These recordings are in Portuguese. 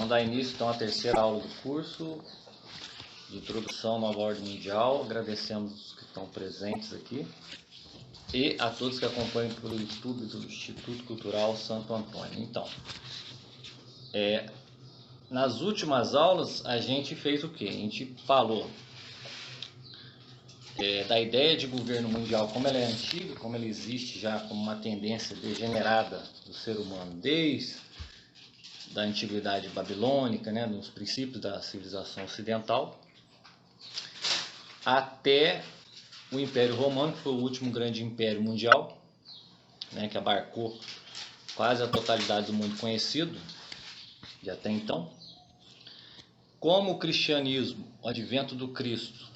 Vamos dar início então à terceira aula do curso de Introdução à Nova Ordem Mundial. Agradecemos os que estão presentes aqui e a todos que acompanham pelo YouTube do Instituto Cultural Santo Antônio. Então, nas últimas aulas a gente fez o que? A gente falou da ideia de governo mundial, como ela é antiga, como ela existe já como uma tendência degenerada do ser humano desde da antiguidade babilônica, né, nos princípios da civilização ocidental, até o Império Romano, que foi o último grande império mundial, né, que abarcou quase a totalidade do mundo conhecido de até então. Como o cristianismo, o advento do Cristo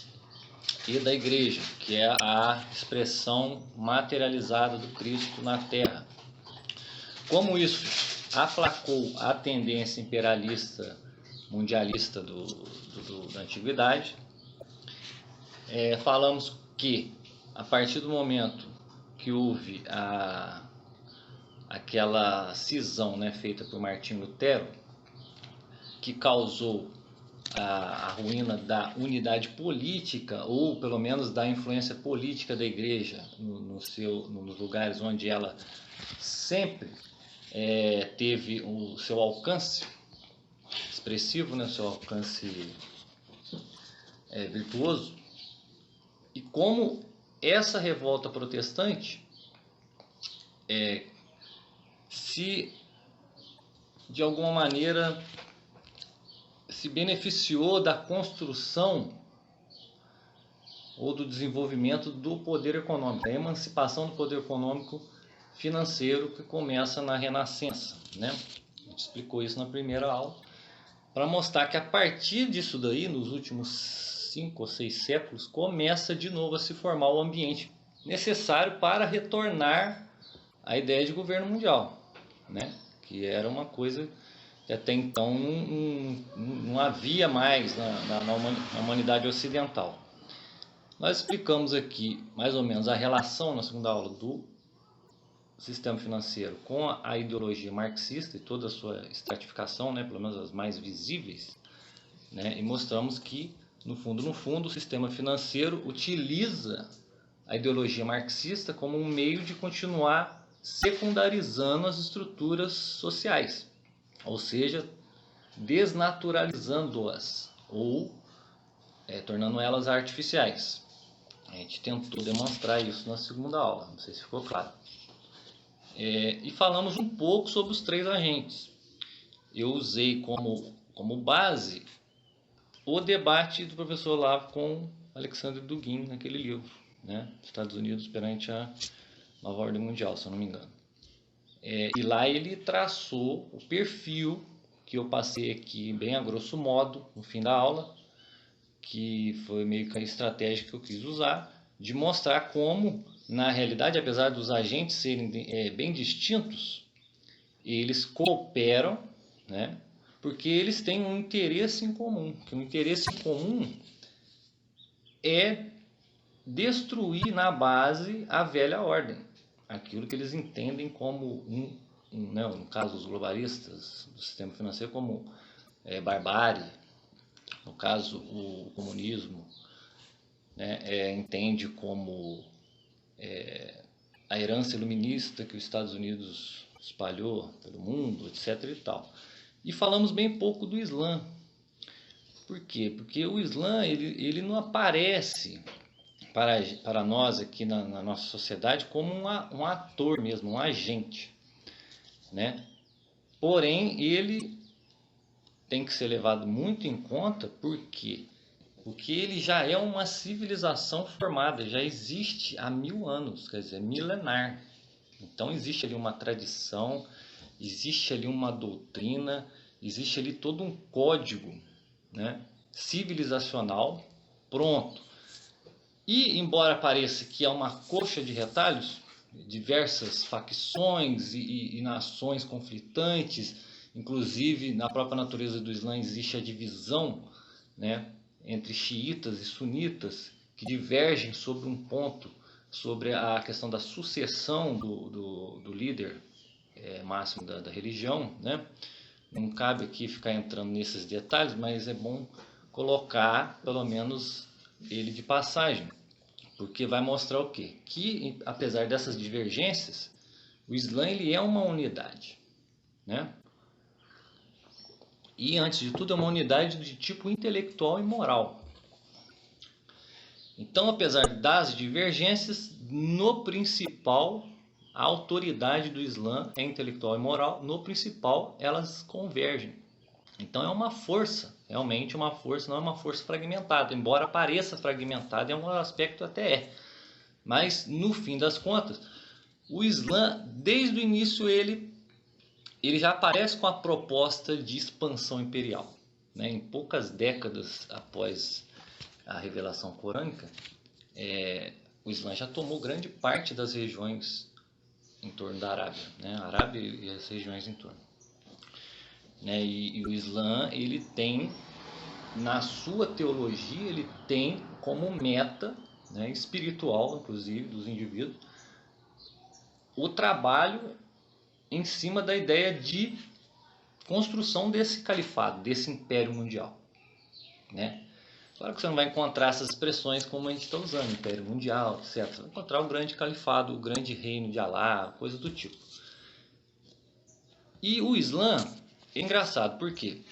e da Igreja, que é a expressão materializada do Cristo na Terra, como isso aplacou a tendência imperialista mundialista da antiguidade, falamos que a partir do momento que houve aquela cisão, né, feita por Martinho Lutero, que causou a ruína da unidade política, ou pelo menos da influência política da Igreja nos lugares onde ela sempre teve o seu alcance expressivo, né, seu alcance virtuoso. E como essa revolta protestante se de alguma maneira se beneficiou da construção ou do desenvolvimento do poder econômico, da emancipação do poder econômico financeiro que começa na Renascença, né? A gente explicou isso na primeira aula, para mostrar que a partir disso daí, nos últimos 5 ou 6 séculos, começa de novo a se formar o ambiente necessário para retornar à ideia de governo mundial, né? Que era uma coisa que até então não havia mais na humanidade ocidental. Nós explicamos aqui mais ou menos a relação na segunda aula do sistema financeiro com a ideologia marxista e toda a sua estratificação, né, pelo menos as mais visíveis, né, e mostramos que, no fundo, o sistema financeiro utiliza a ideologia marxista como um meio de continuar secundarizando as estruturas sociais, ou seja, desnaturalizando-as ou tornando elas artificiais. A gente tentou demonstrar isso na segunda aula, não sei se ficou claro. E falamos um pouco sobre os 3 agentes. Eu usei como base o debate do professor Olavo com Alexandre Dugin naquele livro, né? Estados Unidos perante a Nova Ordem Mundial, se eu não me engano. E lá ele traçou o perfil que eu passei aqui bem a grosso modo no fim da aula, que foi meio que a estratégia que eu quis usar, de mostrar como, na realidade, apesar dos agentes serem bem distintos, eles cooperam, né, porque eles têm um interesse em comum. Que o interesse em comum é destruir na base a velha ordem, aquilo que eles entendem como, no caso dos globalistas do sistema financeiro, como barbárie, no caso o comunismo, né, entende como a herança iluminista que os Estados Unidos espalhou pelo mundo, etc. e tal. E falamos bem pouco do Islã. Por quê? Porque o Islã ele não aparece para nós aqui na nossa sociedade como um ator mesmo, um agente, né? Porém, ele tem que ser levado muito em conta porque ele já é uma civilização formada, já existe há 1000 anos, quer dizer, milenar. Então existe ali uma tradição, existe ali uma doutrina, existe ali todo um código, né, civilizacional pronto. E embora pareça que é uma coxa de retalhos, diversas facções e nações conflitantes, inclusive na própria natureza do Islã existe a divisão, né, entre xiitas e sunitas, que divergem sobre um ponto, sobre a questão da sucessão do líder máximo da religião, né? Não cabe aqui ficar entrando nesses detalhes, mas é bom colocar pelo menos ele de passagem, porque vai mostrar o quê? Que apesar dessas divergências, o Islã ele é uma unidade, né? E antes de tudo é uma unidade de tipo intelectual e moral. Então, apesar das divergências, no principal, a autoridade do Islã é intelectual e moral, no principal elas convergem. Então é uma força, realmente uma força, não é uma força fragmentada, embora pareça fragmentada, em algum aspecto até é. Mas no fim das contas, o Islã, desde o início, ele já aparece com a proposta de expansão imperial. Né? Em poucas décadas após a revelação corânica, o Islã já tomou grande parte das regiões em torno da Arábia, né? A Arábia e as regiões em torno. Né? E o Islã, ele tem, na sua teologia, ele tem como meta, né, espiritual, inclusive, dos indivíduos, o trabalho em cima da ideia de construção desse califado, desse império mundial. Né? Claro que você não vai encontrar essas expressões como a gente está usando, império mundial, etc. Você vai encontrar o grande califado, o grande reino de Alá, coisa do tipo. E o Islã é engraçado, porque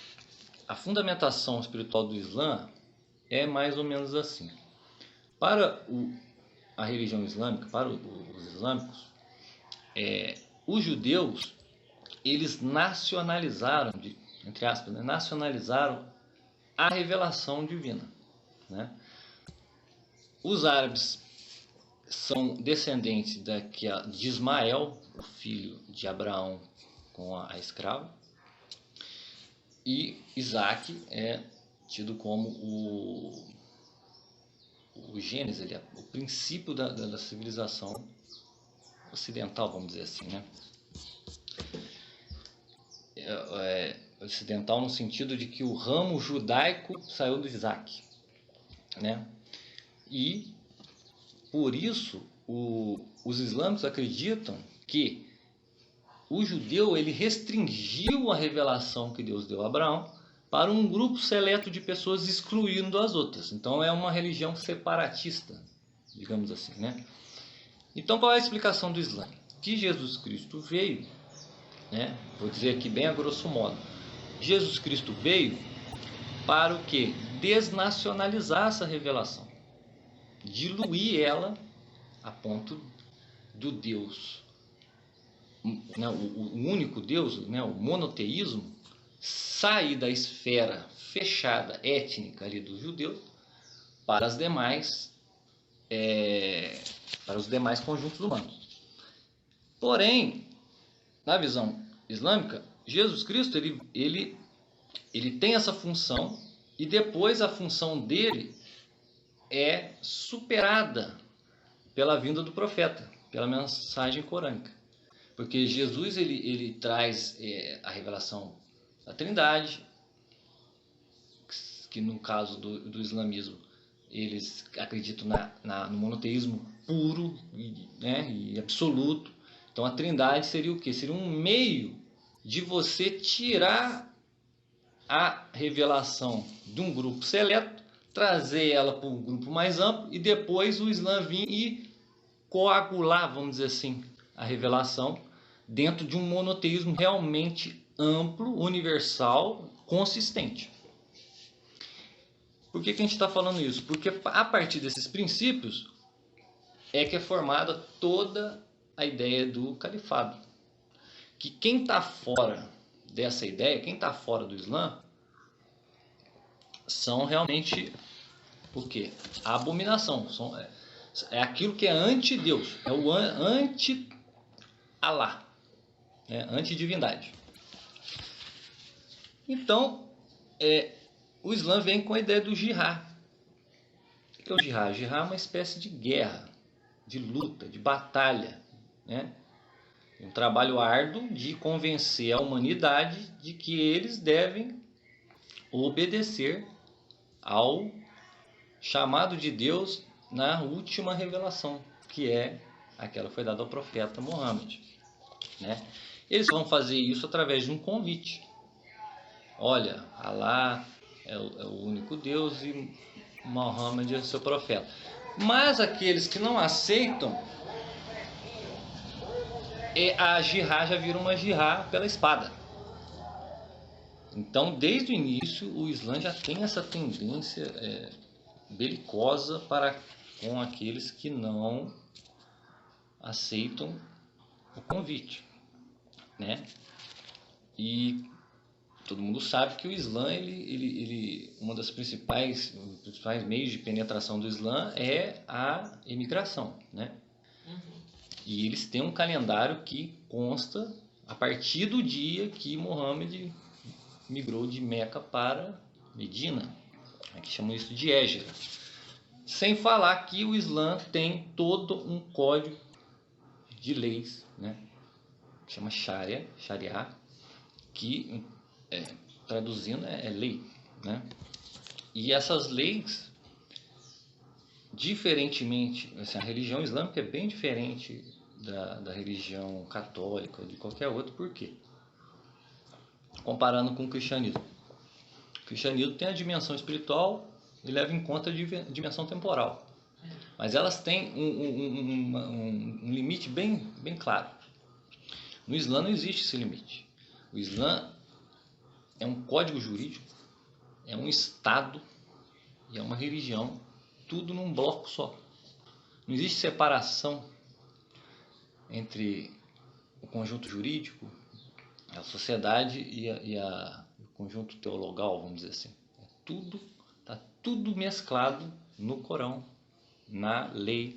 a fundamentação espiritual do Islã é mais ou menos assim. Para a religião islâmica, para os islâmicos, os judeus, eles nacionalizaram, entre aspas, né, nacionalizaram a revelação divina. Né? Os árabes são descendentes de Ismael, o filho de Abraão com a escrava, e Isaac é tido como o Gênesis, ele é o princípio da civilização ocidental, vamos dizer assim, né? Ocidental no sentido de que o ramo judaico saiu do Isaac, né? E por isso os islâmicos acreditam que o judeu ele restringiu a revelação que Deus deu a Abraão para um grupo seleto de pessoas, excluindo as outras. Então é uma religião separatista, digamos assim, né? Então qual é a explicação do Islã? Que Jesus Cristo veio, né? Vou dizer aqui bem a grosso modo, Jesus Cristo veio para o quê? Desnacionalizar essa revelação, diluir ela a ponto do Deus, né, o único Deus, né, o monoteísmo, sair da esfera fechada, étnica ali dos judeus para os demais conjuntos humanos. Porém, na visão islâmica, Jesus Cristo ele tem essa função, e depois a função dele é superada pela vinda do profeta, pela mensagem corânica. Porque Jesus ele traz a revelação da Trindade, que no caso do islamismo eles acreditam no monoteísmo puro, né, e absoluto. Então a Trindade seria o quê? Seria um meio de você tirar a revelação de um grupo seleto, trazer ela para um grupo mais amplo, e depois o Islã vir e coagular, vamos dizer assim, a revelação dentro de um monoteísmo realmente amplo, universal, consistente. Por que a gente está falando isso? Porque a partir desses princípios é que é formada toda a ideia do califado. Que quem está fora dessa ideia, quem está fora do Islã, são realmente o quê? A abominação. É aquilo que é anti-Deus, é o anti-Alá, né? Anti-divindade. Então, o Islã vem com a ideia do jihad. O que é o jihad? O jihad é uma espécie de guerra, de luta, de batalha, né? Um trabalho árduo de convencer a humanidade de que eles devem obedecer ao chamado de Deus na última revelação, que é aquela que foi dada ao profeta Muhammad, né? Eles vão fazer isso através de um convite. olha, Alá é o único Deus e Muhammad é seu profeta. Mas aqueles que não aceitam, a jihad já vira uma jihad pela espada. Então, desde o início, o Islã já tem essa tendência belicosa para com aqueles que não aceitam o convite, né? E todo mundo sabe que o Islã, uma das principais meios de penetração do Islã é a imigração, né? E eles têm um calendário que consta a partir do dia que Muhammad migrou de Meca para Medina, que chamam isso de Hégira. Sem falar que o Islã tem todo um código de leis, né? Que chama Sharia, que traduzindo é lei, né? E essas leis, diferentemente, assim, a religião islâmica é bem diferente da religião católica ou de qualquer outra. Por quê? Comparando com o cristianismo. O cristianismo tem a dimensão espiritual e leva em conta a dimensão temporal. Mas elas têm um limite bem claro. No Islã não existe esse limite. O Islã é um código jurídico, é um Estado e é uma religião, tudo num bloco só. Não existe separação entre o conjunto jurídico, a sociedade e o conjunto teologal, vamos dizer assim. Está tudo mesclado no Corão, na lei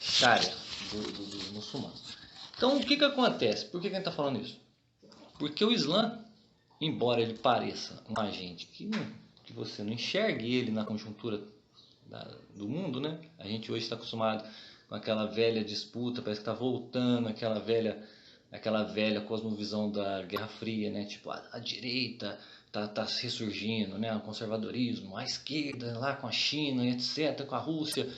Sharia dos muçulmanos. Então, o que acontece? Por que a gente está falando isso? Porque o Islã, embora ele pareça um agente que você não enxergue ele na conjuntura do mundo, né? A gente hoje está acostumado com aquela velha disputa, parece que está voltando aquela velha cosmovisão da Guerra Fria, né? Tipo, a direita tá ressurgindo, né? O conservadorismo, a esquerda lá com a China, etc., com a Rússia,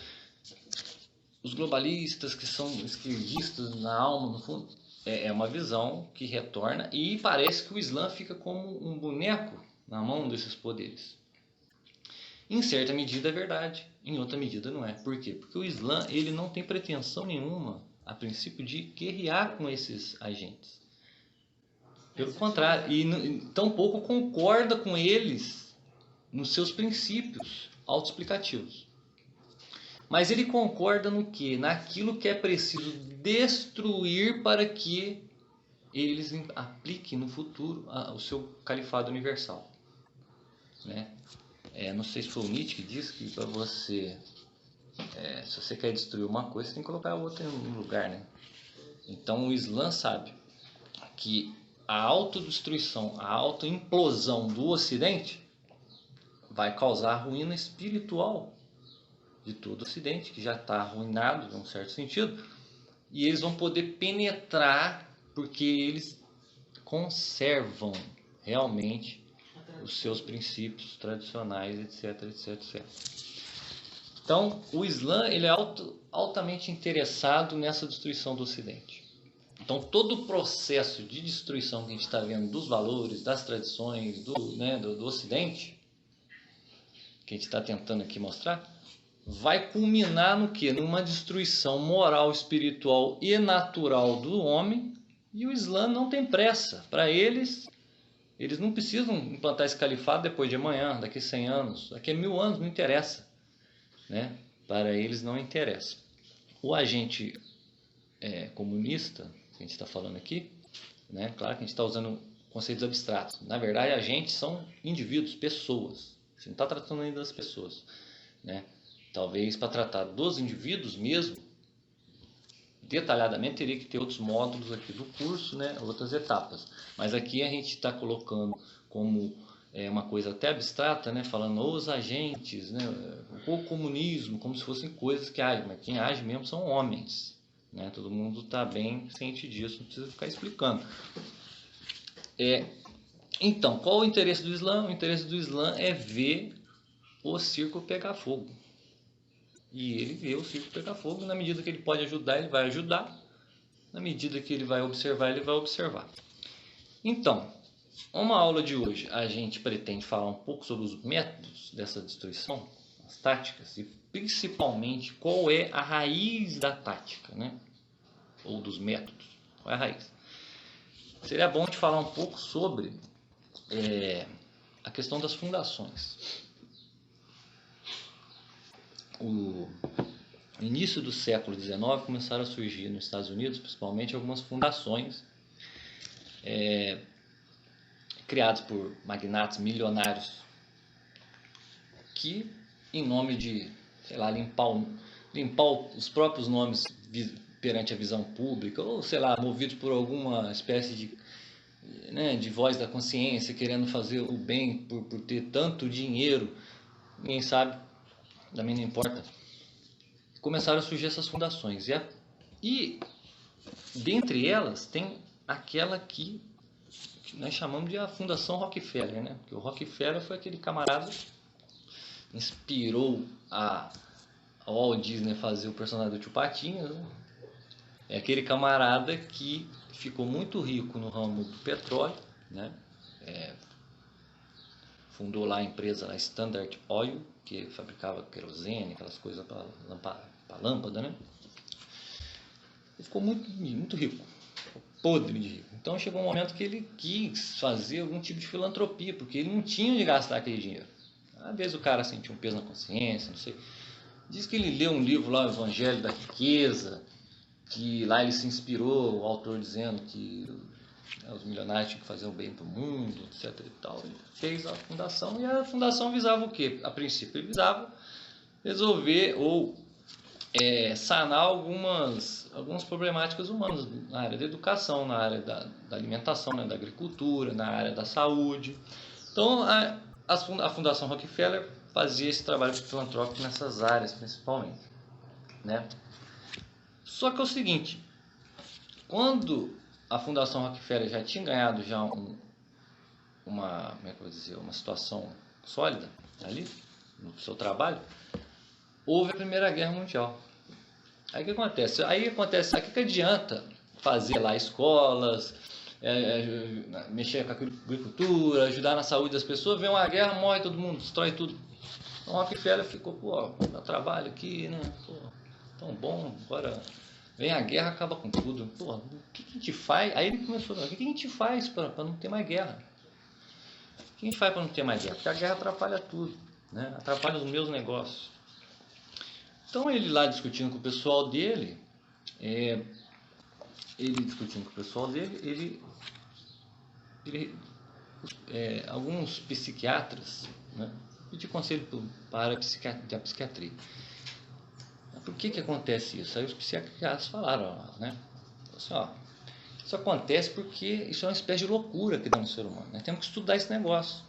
os globalistas que são esquerdistas na alma, no fundo. É uma visão que retorna e parece que o Islã fica como um boneco na mão desses poderes. Em certa medida é verdade, em outra medida não é. Por quê? Porque o Islã ele não tem pretensão nenhuma, a princípio, de guerrear com esses agentes. Pelo contrário, e tampouco concorda com eles nos seus princípios autoexplicativos. Mas ele concorda no quê? Naquilo que é preciso destruir para que eles apliquem no futuro o seu califado universal, né? Não sei se foi o Nietzsche que disse que para você, se você quer destruir uma coisa, você tem que colocar a outra no lugar, né? Então o Islã sabe que a autodestruição, a autoimplosão do Ocidente vai causar a ruína espiritual de todo o Ocidente, que já está arruinado, em um certo sentido, e eles vão poder penetrar porque eles conservam realmente os seus princípios tradicionais, etc, etc, etc. Então, o Islã ele é altamente interessado nessa destruição do Ocidente. Então, todo o processo de destruição que a gente está vendo dos valores, das tradições do Ocidente, que a gente está tentando aqui mostrar, vai culminar no quê? Numa destruição moral, espiritual e natural do homem. E o Islã não tem pressa. Para eles não precisam implantar esse califado depois de amanhã, daqui a 100 anos, daqui a 1000 anos, não interessa, né? Para eles não interessa. O agente comunista, que a gente está falando aqui, né? Claro que a gente está usando conceitos abstratos. Na verdade, agentes são indivíduos, pessoas. A gente não está tratando ainda das pessoas, né? Talvez para tratar dos indivíduos mesmo, detalhadamente teria que ter outros módulos aqui do curso, né? Outras etapas. Mas aqui a gente está colocando como uma coisa até abstrata, né? Falando os agentes, né? O comunismo, como se fossem coisas que agem, mas quem age mesmo são homens, né? Todo mundo está bem ciente disso, não precisa ficar explicando. Então, qual o interesse do Islã? O interesse do Islã é ver o circo pegar fogo. E ele vê o circo pegar fogo, na medida que ele pode ajudar, ele vai ajudar. Na medida que ele vai observar, ele vai observar. Então, uma aula de hoje a gente pretende falar um pouco sobre os métodos dessa destruição, as táticas, e principalmente qual é a raiz da tática, né? Ou dos métodos. Qual é a raiz? Seria bom de falar um pouco sobre a questão das fundações. No início do século XIX começaram a surgir nos Estados Unidos, principalmente, algumas fundações criadas por magnatas milionários que, em nome de, sei lá, limpar os próprios nomes perante a visão pública, ou sei lá, movidos por alguma espécie de voz da consciência, querendo fazer o bem por ter tanto dinheiro, ninguém sabe, também não importa. Começaram a surgir essas fundações. E dentre elas tem aquela que nós chamamos de a Fundação Rockefeller, né? Porque o Rockefeller foi aquele camarada que inspirou a Walt Disney a fazer o personagem do Tio Patinhas, né? É aquele camarada que ficou muito rico no ramo do petróleo, né? Fundou lá a empresa a Standard Oil, que fabricava querosene, aquelas coisas para lâmpada, né? Ele ficou muito rico, podre de rico. Então chegou um momento que ele quis fazer algum tipo de filantropia, porque ele não tinha onde gastar aquele dinheiro. Às vezes o cara sentiu um peso na consciência, não sei. Diz que ele leu um livro lá, o Evangelho da Riqueza, que lá ele se inspirou, o autor dizendo que os milionários tinham que fazer o bem para o mundo, etc. e tal. Ele fez a fundação, e a fundação visava o quê? A princípio ele visava resolver ou sanar algumas problemáticas humanas na área da educação, na área da alimentação, né, da agricultura, na área da saúde. Então a Fundação Rockefeller fazia esse trabalho filantrópico nessas áreas principalmente, né? Só que é o seguinte, quando a Fundação Rockefeller já tinha ganhado uma situação sólida ali no seu trabalho, houve a Primeira Guerra Mundial. Aí o que acontece? O que adianta fazer lá escolas, mexer com a agricultura, ajudar na saúde das pessoas, vem uma guerra, morre todo mundo, destrói tudo. Então o Rockefeller ficou, dá trabalho aqui, né? Tão bom, agora vem a guerra, acaba com tudo. O que a gente faz? Aí ele começou a falar, o que a gente faz para não ter mais guerra? O que a gente faz para não ter mais guerra? Porque a guerra atrapalha tudo, né? Atrapalha os meus negócios. Então ele lá discutindo com o pessoal dele, alguns psiquiatras, né, pediu conselho para a psiquiatria. Por que acontece isso? Aí os psiquiatras falaram, né? Assim, isso acontece porque isso é uma espécie de loucura que dá no ser humano. Nós temos que estudar esse negócio.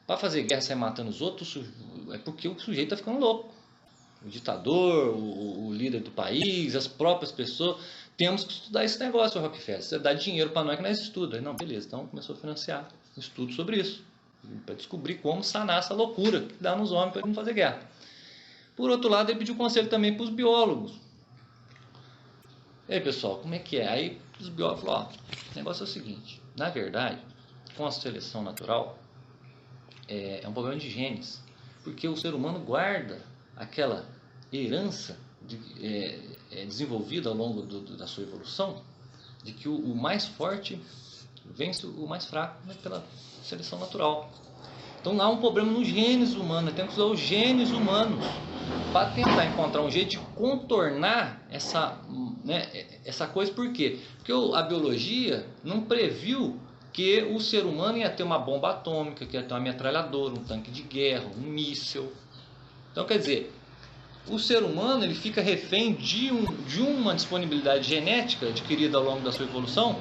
Para fazer guerra, sair matando os outros, é porque o sujeito está ficando louco. O ditador, o líder do país, as próprias pessoas. Temos que estudar esse negócio, Rockefeller. Você dá dinheiro para nós que nós estudamos. Não, beleza. Então começou a financiar um estudo sobre isso. Para descobrir como sanar essa loucura que dá nos homens para não fazer guerra. Por outro lado, ele pediu conselho também para os biólogos. E aí, pessoal, como é que é? Aí os biólogos falaram, o negócio é o seguinte, na verdade, com a seleção natural, é um problema de genes, porque o ser humano guarda aquela herança desenvolvida ao longo da sua evolução, de que o mais forte vence o mais fraco, né, pela seleção natural. Então há um problema nos genes humanos, temos que usar os genes humanos para tentar encontrar um jeito de contornar essa coisa. Por quê? Porque a biologia não previu que o ser humano ia ter uma bomba atômica, que ia ter uma metralhadora, um tanque de guerra, um míssil. Então, quer dizer, o ser humano ele fica refém de uma disponibilidade genética adquirida ao longo da sua evolução,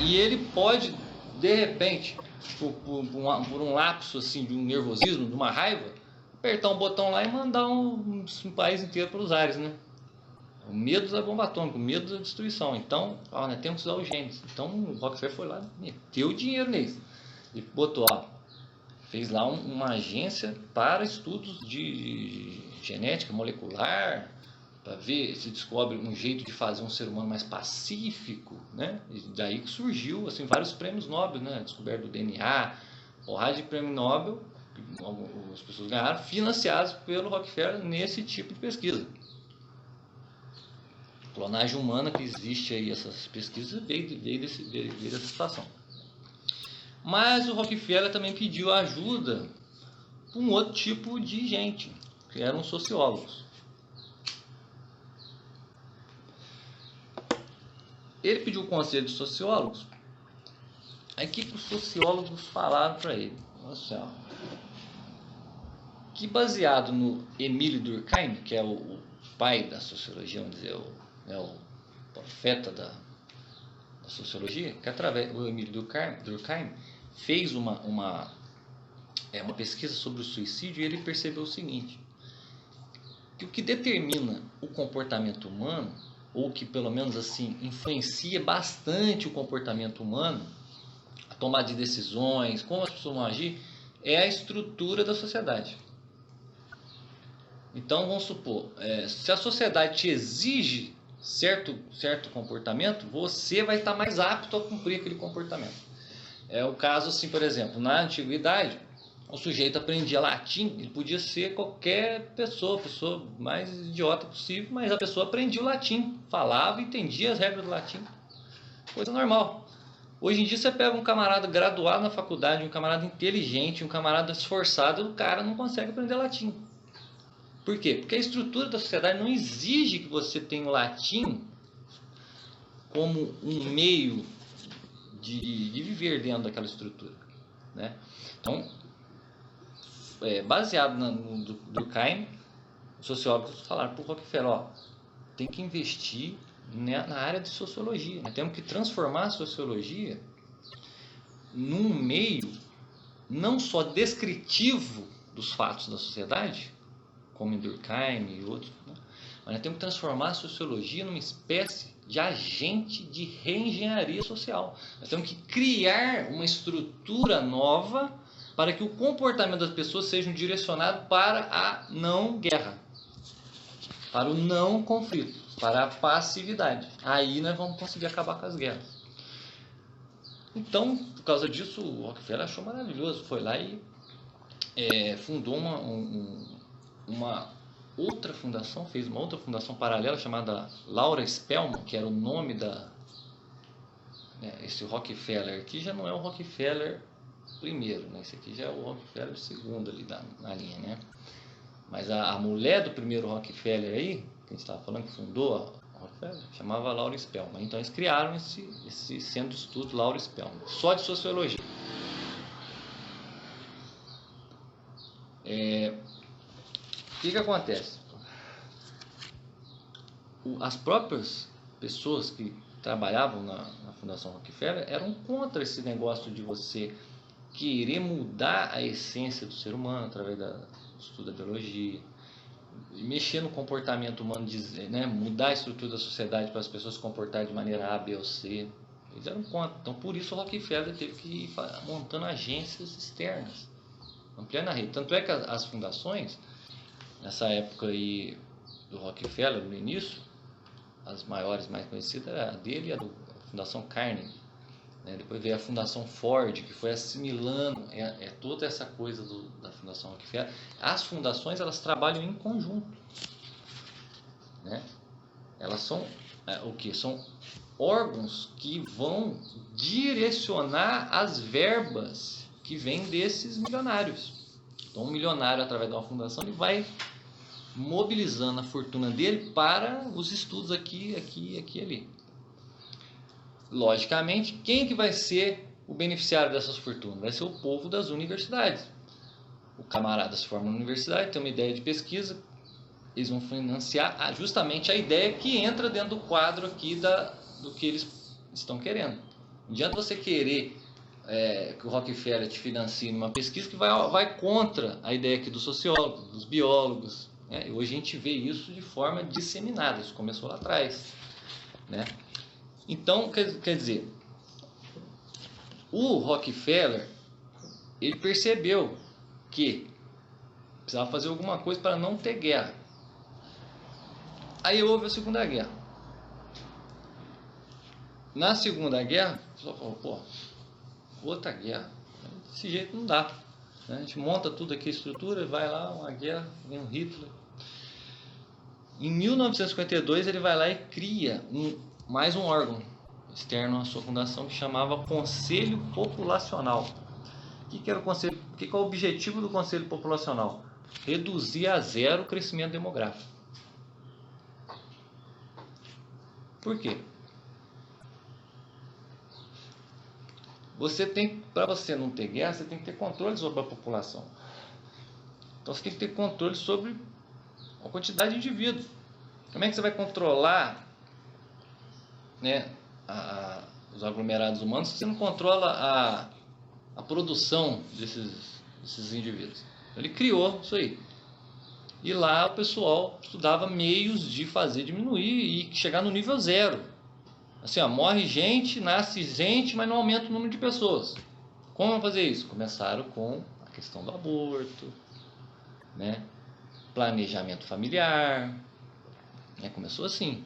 e ele pode, de repente, por um lapso assim, de um nervosismo, de uma raiva, apertar um botão lá e mandar um país inteiro para os ares, né? O medo da bomba atômica, o medo da destruição. Então, nós temos que usar os genes. Então, o Rockefeller foi lá, meteu dinheiro nisso e botou, fez lá uma agência para estudos de genética molecular, para ver se descobre um jeito de fazer um ser humano mais pacífico, né? E daí que surgiu assim, vários prêmios Nobel, né? A descoberta do DNA, porrada de prêmio Nobel, as pessoas ganharam, financiados pelo Rockefeller nesse tipo de pesquisa. Clonagem humana que existe aí, essas pesquisas veio dessa situação. Mas o Rockefeller também pediu ajuda para um outro tipo de gente, que eram sociólogos. Ele pediu o conselho dos sociólogos. Aí o que os sociólogos falaram para ele? Nossa, que baseado no Emile Durkheim, que é o pai da sociologia, vamos dizer, o profeta da sociologia, que através do Emile Durkheim fez uma pesquisa sobre o suicídio, e ele percebeu o seguinte, que o que determina o comportamento humano, ou que pelo menos assim influencia bastante o comportamento humano, a tomada de decisões, como as pessoas vão agir, é a estrutura da sociedade. Então vamos supor, se a sociedade te exige certo comportamento, você vai estar mais apto a cumprir aquele comportamento. É o caso assim, por exemplo, na antiguidade, o sujeito aprendia latim, ele podia ser qualquer pessoa, a pessoa mais idiota possível, mas a pessoa aprendia o latim, falava e entendia as regras do latim. Coisa normal. Hoje em dia você pega um camarada graduado na faculdade, um camarada inteligente, um camarada esforçado, o cara não consegue aprender latim. Por quê? Porque a estrutura da sociedade não exige que você tenha o latim como um meio de viver dentro daquela estrutura, né? Então, baseado no Durkheim, os sociólogos falaram para o Rockefeller, tem que investir na área de sociologia. Nós temos que transformar a sociologia num meio não só descritivo dos fatos da sociedade, como em Durkheim e outros, né? Mas nós temos que transformar a sociologia numa espécie de agente de reengenharia social. Nós temos que criar uma estrutura nova para que o comportamento das pessoas seja direcionado para a não guerra, para o não conflito, para a passividade. Aí nós vamos conseguir acabar com as guerras. Então, por causa disso, o Rockefeller achou maravilhoso, foi lá e fundou uma outra fundação, fez uma outra fundação paralela chamada Laura Spelman, que era o nome esse Rockefeller aqui já não é o Rockefeller primeiro, né? Esse aqui já é o Rockefeller segundo ali na linha, né? Mas a mulher do primeiro Rockefeller aí, que a gente estava falando, que fundou a Rockefeller, chamava Laura Spelman. Então eles criaram esse centro de estudo Laura Spelman, só de sociologia. O que acontece? As próprias pessoas que trabalhavam na Fundação Rockefeller eram contra esse negócio de você querer mudar a essência do ser humano através do estudo da biologia, mexer no comportamento humano, né, mudar a estrutura da sociedade para as pessoas se comportarem de maneira A, B ou C. Eles eram contra. Então, por isso o Rockefeller teve que ir montando agências externas, ampliando a rede. Tanto é que as fundações, nessa época aí do Rockefeller, no início, as maiores, mais conhecidas, era a dele e a da Fundação Carnegie. Depois veio a Fundação Ford, que foi assimilando toda essa coisa da Fundação Rockefeller. As fundações, elas trabalham em conjunto, né? Elas são o que? São órgãos que vão direcionar as verbas que vêm desses milionários. Então, um milionário, através de uma fundação, ele vai mobilizando a fortuna dele para os estudos aqui e ali. Logicamente, quem que vai ser o beneficiário dessas fortunas? Vai ser o povo das universidades. O camarada se forma na universidade, tem uma ideia de pesquisa, eles vão financiar justamente a ideia que entra dentro do quadro aqui do que eles estão querendo. Não adianta você querer que o Rockefeller te financie numa pesquisa que vai contra a ideia aqui dos sociólogos, dos biólogos, né? E hoje a gente vê isso de forma disseminada, isso começou lá atrás, né? Então, quer dizer, o Rockefeller, ele percebeu que precisava fazer alguma coisa para não ter guerra. Aí houve a Segunda Guerra. Na Segunda Guerra, o pessoal falou, pô, outra guerra, desse jeito não dá. A gente monta tudo aqui, a estrutura, vai lá, uma guerra, vem um Hitler. Em 1952 ele vai lá e cria mais um órgão externo à sua fundação que chamava Conselho Populacional. O que era o Conselho? Que é o objetivo do Conselho Populacional? Reduzir a zero o crescimento demográfico. Por quê? Para você não ter guerra, você tem que ter controle sobre a população. Então você tem que ter controle sobre a quantidade de indivíduos. Como é que você vai controlar, né, os aglomerados humanos se você não controla a produção desses indivíduos? Ele criou isso aí. E lá o pessoal estudava meios de fazer diminuir e chegar no nível zero. Assim, ó, morre gente, nasce gente, mas não aumenta o número de pessoas. Como fazer isso? Começaram com a questão do aborto, né? Planejamento familiar, né? Começou assim.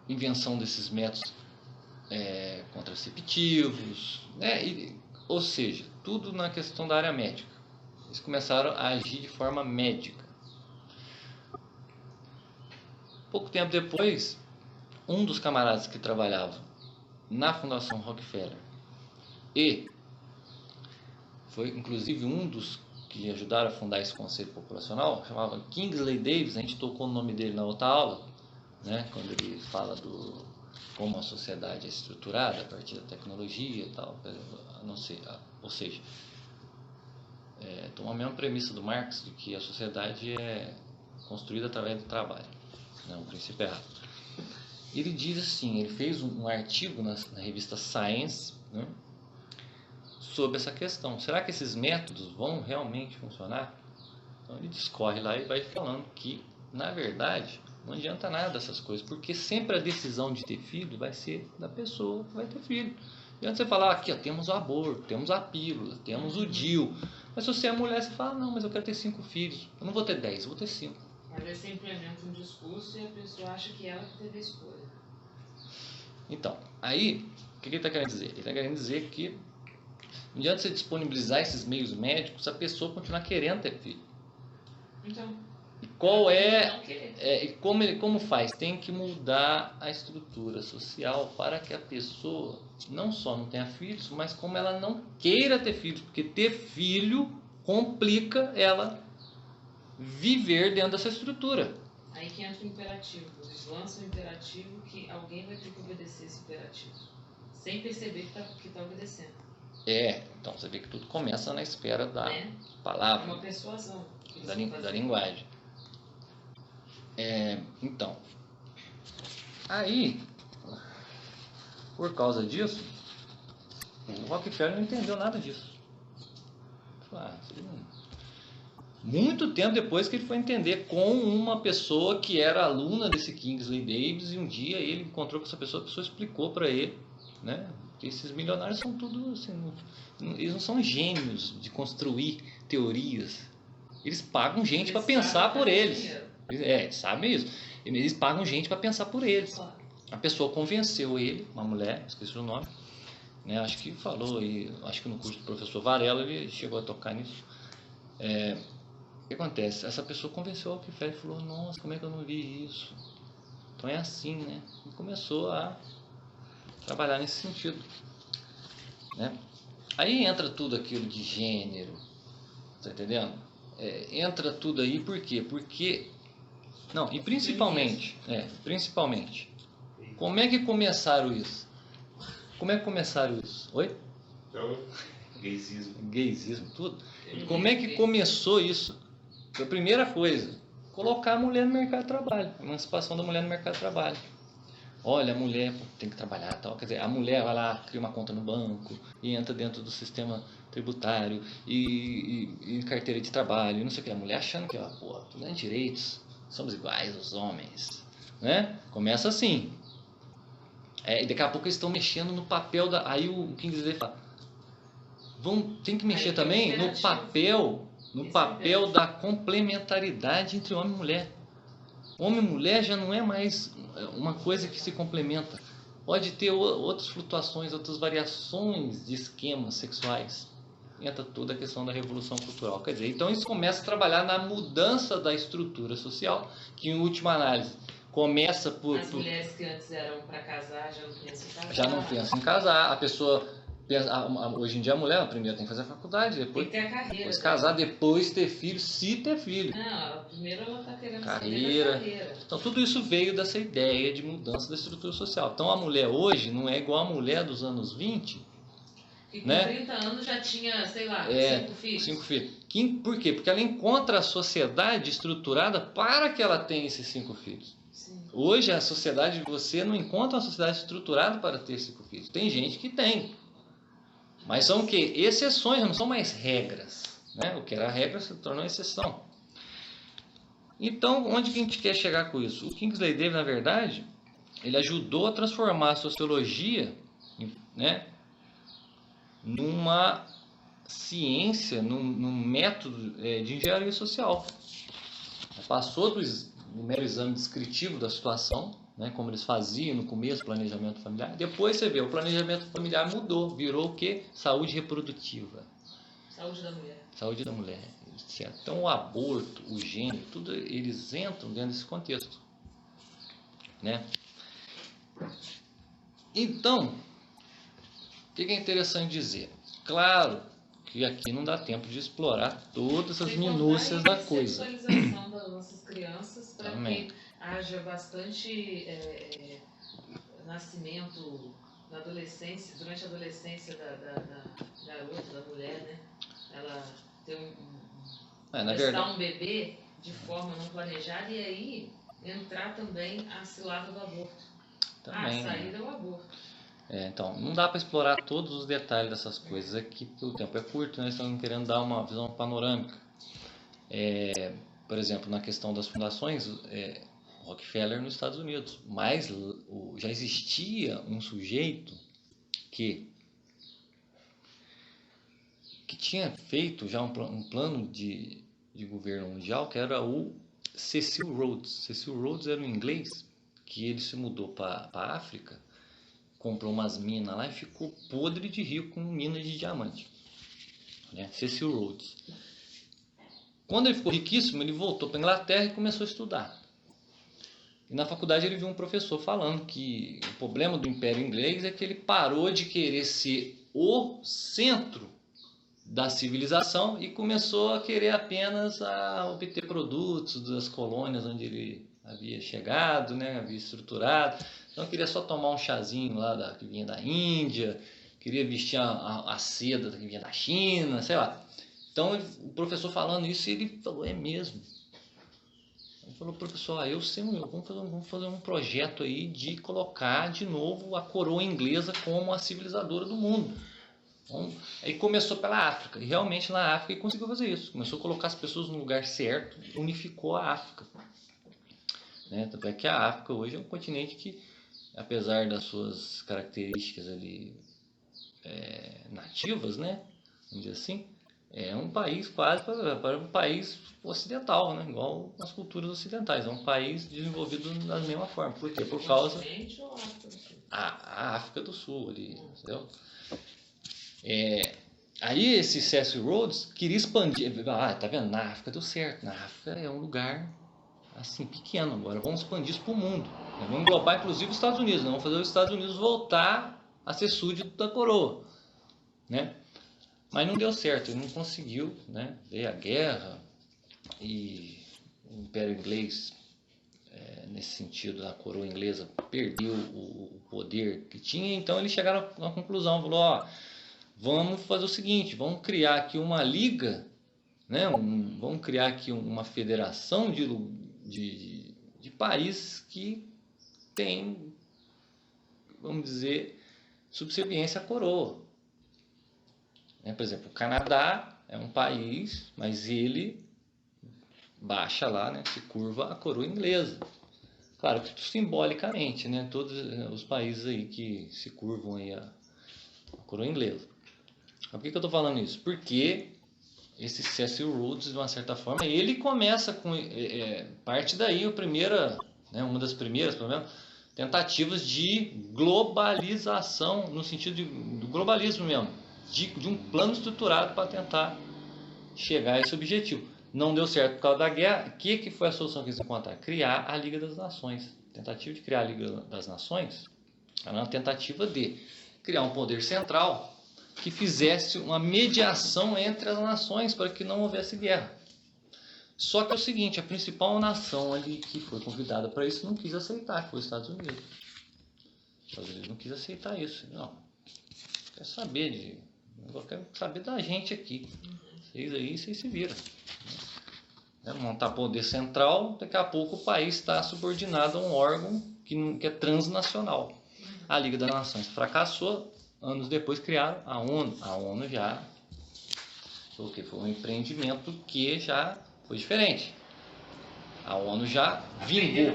Invenção desses métodos contraceptivos, né? Ou seja, tudo na questão da área médica. Eles começaram a agir de forma médica. Pouco tempo depois, um dos camaradas que trabalhava na Fundação Rockefeller e foi inclusive um dos que ajudaram a fundar esse conselho populacional, chamava Kingsley Davis, a gente tocou o nome dele na outra aula, né, quando ele fala como a sociedade é estruturada a partir da tecnologia e tal, ou seja, toma a mesma premissa do Marx de que a sociedade é construída através do trabalho. Não, o princípio errado. Ele diz assim, ele fez um artigo na revista Science, né, sobre essa questão. Será que esses métodos vão realmente funcionar? Então ele discorre lá e vai falando que, na verdade, não adianta nada essas coisas, porque sempre a decisão de ter filho vai ser da pessoa que vai ter filho. E antes você falar, aqui ó, temos o aborto, temos a pílula, temos o DIU. Mas se você é mulher, você fala, não, mas eu quero ter 5 filhos. Eu não vou ter 10, eu vou ter 5. Mas aí você implementa um discurso e a pessoa acha que ela que teve a escolha. Então, aí, o que ele está querendo dizer? Ele está querendo dizer que não adianta você disponibilizar esses meios médicos se a pessoa continuar querendo ter filho. Então, e como faz? Tem que mudar a estrutura social para que a pessoa não só não tenha filhos, mas como ela não queira ter filhos, porque ter filho complica ela viver dentro dessa estrutura. Aí que entra o imperativo. Eles lançam o imperativo que alguém vai ter que obedecer esse imperativo, sem perceber que está obedecendo. Então você vê que tudo começa na esfera da palavra. É uma persuasão. Da linguagem. Então, aí, por causa disso, o Rockefeller não entendeu nada disso. Muito tempo depois que ele foi entender com uma pessoa que era aluna desse Kingsley Davis, e um dia ele encontrou com essa pessoa, a pessoa explicou para ele, né? Que esses milionários são tudo assim, eles não são gênios de construir teorias. Eles pagam gente para pensar por eles. Sabem isso. Eles pagam gente para pensar por eles. A pessoa convenceu ele, uma mulher, esqueci o nome, né? Acho que falou, acho que no curso do professor Varela ele chegou a tocar nisso. O que acontece? Essa pessoa convenceu o Rockefeller e falou, nossa, como é que eu não vi isso? Então é assim, né? E começou a trabalhar nesse sentido, né? Aí entra tudo aquilo de gênero, tá entendendo? Entra tudo aí, por quê? Porque, não, e principalmente, como é que começaram isso? Oi? Então, gaysismo. Gaysismo, tudo. Como é que começou isso? Foi a primeira coisa, colocar a mulher no mercado de trabalho, a emancipação da mulher no mercado de trabalho. Olha, a mulher tem que trabalhar, tal. Quer dizer, a mulher vai lá, cria uma conta no banco e entra dentro do sistema tributário e carteira de trabalho, e não sei o que. A mulher achando que, tudo é direitos, somos iguais aos homens, né? Começa assim. E daqui a pouco eles estão mexendo no papel da. Aí o Kingsley fala: tem que mexer também no papel no Esse é papel o da complementaridade entre homem e mulher. Homem e mulher já não é mais uma coisa que se complementa. Pode ter outras flutuações, outras variações de esquemas sexuais. Entra toda a questão da revolução cultural. Quer dizer, então isso começa a trabalhar na mudança da estrutura social, que em última análise começa As mulheres que antes eram para casar já não pensam em casar. já não pensa em casar. A pessoa pensa, hoje em dia a mulher primeiro tem que fazer a faculdade, depois tem que ter a carreira. Depois casar, depois ter filho, se ter filho. Não, primeiro ela está querendo carreira. carreira. Então tudo isso veio dessa ideia de mudança da estrutura social. Então a mulher hoje não é igual a mulher dos anos 20. E com né? 30 anos já tinha, sei lá, 5 filhos. 5 filhos. Por quê? Porque ela encontra a sociedade estruturada para que ela tenha esses 5 filhos. Sim. Hoje a sociedade, você não encontra uma sociedade estruturada para ter 5 filhos. Tem gente que tem. Mas são o quê? Exceções, não são mais regras. Né? O que era regra se tornou exceção. Então, onde que a gente quer chegar com isso? O Kingsley Davis, na verdade, ele ajudou a transformar a sociologia, né, numa ciência, num método de engenharia social. Passou do mero exame descritivo da situação, né, como eles faziam no começo, planejamento familiar. Depois você vê, o planejamento familiar mudou, virou o quê? Saúde reprodutiva. Saúde da mulher. Saúde da mulher, etc. Então o aborto, o gênero, tudo eles entram dentro desse contexto. Né? Então, o que é interessante dizer? Claro que aqui não dá tempo de explorar todas as minúcias da coisa. A sexualização das nossas crianças para que haja bastante nascimento na adolescência, durante a adolescência da garota, da mulher, né? Ela ter um bebê de forma não planejada e aí entrar também a cilada do aborto. Também, a saída é o aborto. Então, não dá para explorar todos os detalhes dessas coisas aqui, porque o tempo é curto, né? Estamos querendo dar uma visão panorâmica. Por exemplo, na questão das fundações, Rockefeller nos Estados Unidos, mas já existia um sujeito que tinha feito já um plano de governo mundial, que era o Cecil Rhodes. Cecil Rhodes era um inglês que ele se mudou para a África, comprou umas minas lá e ficou podre de rico com minas de diamante. Né? Cecil Rhodes. Quando ele ficou riquíssimo, ele voltou para a Inglaterra e começou a estudar. E na faculdade ele viu um professor falando que o problema do Império Inglês é que ele parou de querer ser o centro da civilização e começou a querer apenas obter produtos das colônias onde ele havia chegado, né? Havia estruturado. Então queria só tomar um chazinho lá que vinha da Índia, queria vestir a seda que vinha da China, sei lá. Então o professor falando isso, ele falou, é mesmo. Ele falou, professor, vamos fazer um projeto aí de colocar de novo a coroa inglesa como a civilizadora do mundo. Então, aí começou pela África, e realmente na África ele conseguiu fazer isso. Começou a colocar as pessoas no lugar certo, unificou a África. Né? Tanto é que a África hoje é um continente que, apesar das suas características ali nativas, né? Vamos dizer assim, é um país quase para um país ocidental, né? Igual as culturas ocidentais. É um país desenvolvido da mesma forma. Por quê? Por causa a África do Sul ali, entendeu? Aí esse Cecil Rhodes queria expandir. Tá vendo? Na África deu certo. Na África é um lugar assim pequeno. Agora vamos expandir isso para o mundo. Vamos englobar inclusive os Estados Unidos. Vamos fazer os Estados Unidos voltar a ser súdito da coroa, né? Mas não deu certo, ele não conseguiu, né? Veio a guerra e o Império Inglês, nesse sentido, a coroa inglesa perdeu o poder que tinha. Então eles chegaram a uma conclusão, falou, vamos fazer o seguinte, vamos criar aqui uma liga, né? Vamos criar aqui uma federação de países que tem, vamos dizer, subserviência à coroa. Por exemplo, o Canadá é um país, mas ele baixa lá, né, se curva a coroa inglesa. Claro que simbolicamente, né, todos os países aí que se curvam aí a coroa inglesa. Por que eu estou falando isso? Porque esse Cecil Rhodes, de uma certa forma, ele começa com parte daí uma das primeiras, pelo menos, tentativas de globalização, no sentido do globalismo mesmo, de um plano estruturado para tentar chegar a esse objetivo. Não deu certo por causa da guerra. O que foi a solução que eles encontraram? Criar a Liga das Nações. A tentativa de criar a Liga das Nações era uma tentativa de criar um poder central que fizesse uma mediação entre as nações para que não houvesse guerra. Só que é o seguinte, a principal nação ali que foi convidada para isso não quis aceitar, que foi os Estados Unidos. Os Estados Unidos não quis aceitar isso. Não, quero saber da gente aqui. Vocês se viram. Montar poder central, daqui a pouco o país está subordinado a um órgão que é transnacional. A Liga das Nações fracassou, anos depois criaram a ONU. A ONU já foi um empreendimento que já foi diferente. A ONU já vingou.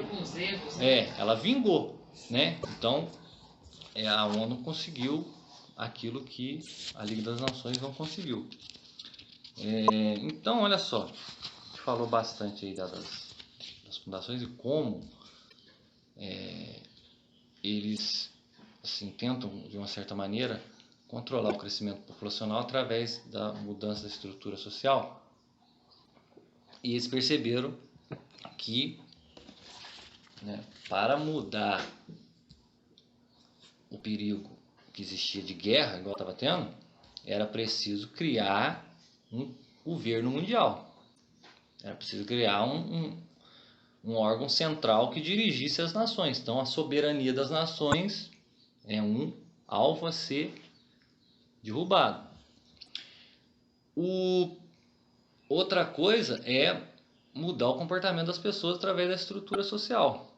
Ela vingou, né? Então, a ONU conseguiu aquilo que a Liga das Nações não conseguiu. Então, olha só, a gente falou bastante aí das fundações e como eles assim, tentam, de uma certa maneira, controlar o crescimento populacional através da mudança da estrutura social. E eles perceberam que, para mudar o perigo que existia de guerra, igual estava tendo, era preciso criar um governo mundial. Era preciso criar um órgão central que dirigisse as nações. Então, a soberania das nações é um alvo a ser derrubado. Outra coisa é mudar o comportamento das pessoas através da estrutura social.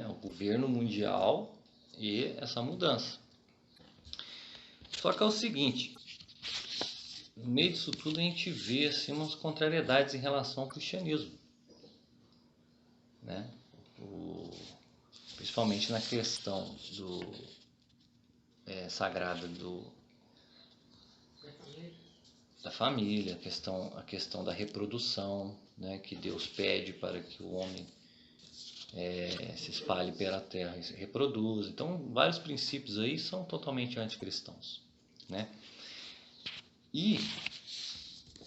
O governo mundial e essa mudança. Só que é o seguinte, no meio disso tudo a gente vê assim, umas contrariedades em relação ao cristianismo. Principalmente na questão sagrada da família, a questão da reprodução, que Deus pede para que o homem se espalhe pela terra e se reproduza. Então, vários princípios aí são totalmente anticristãos. E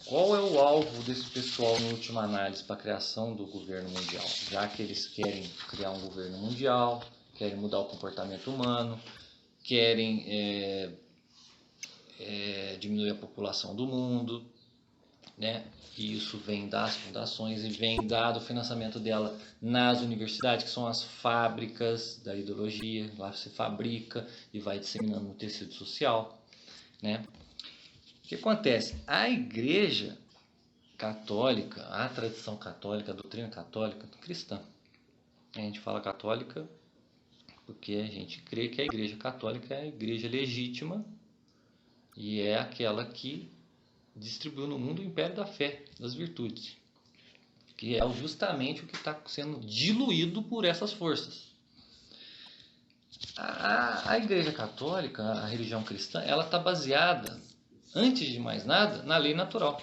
qual é o alvo desse pessoal, em última análise, para a criação do governo mundial? Já que eles querem criar um governo mundial, querem mudar o comportamento humano, querem diminuir a população do mundo, e isso vem das fundações e vem dado o financiamento dela nas universidades, que são as fábricas da ideologia. Lá se fabrica e vai disseminando no tecido social. O que acontece? A Igreja Católica, a tradição católica, a doutrina católica cristã, a gente fala católica porque a gente crê que a Igreja Católica é a igreja legítima e é aquela que distribuiu no mundo o império da fé, das virtudes, que é justamente o que está sendo diluído por essas forças. A Igreja Católica, a religião cristã, ela está baseada, antes de mais nada, na lei natural.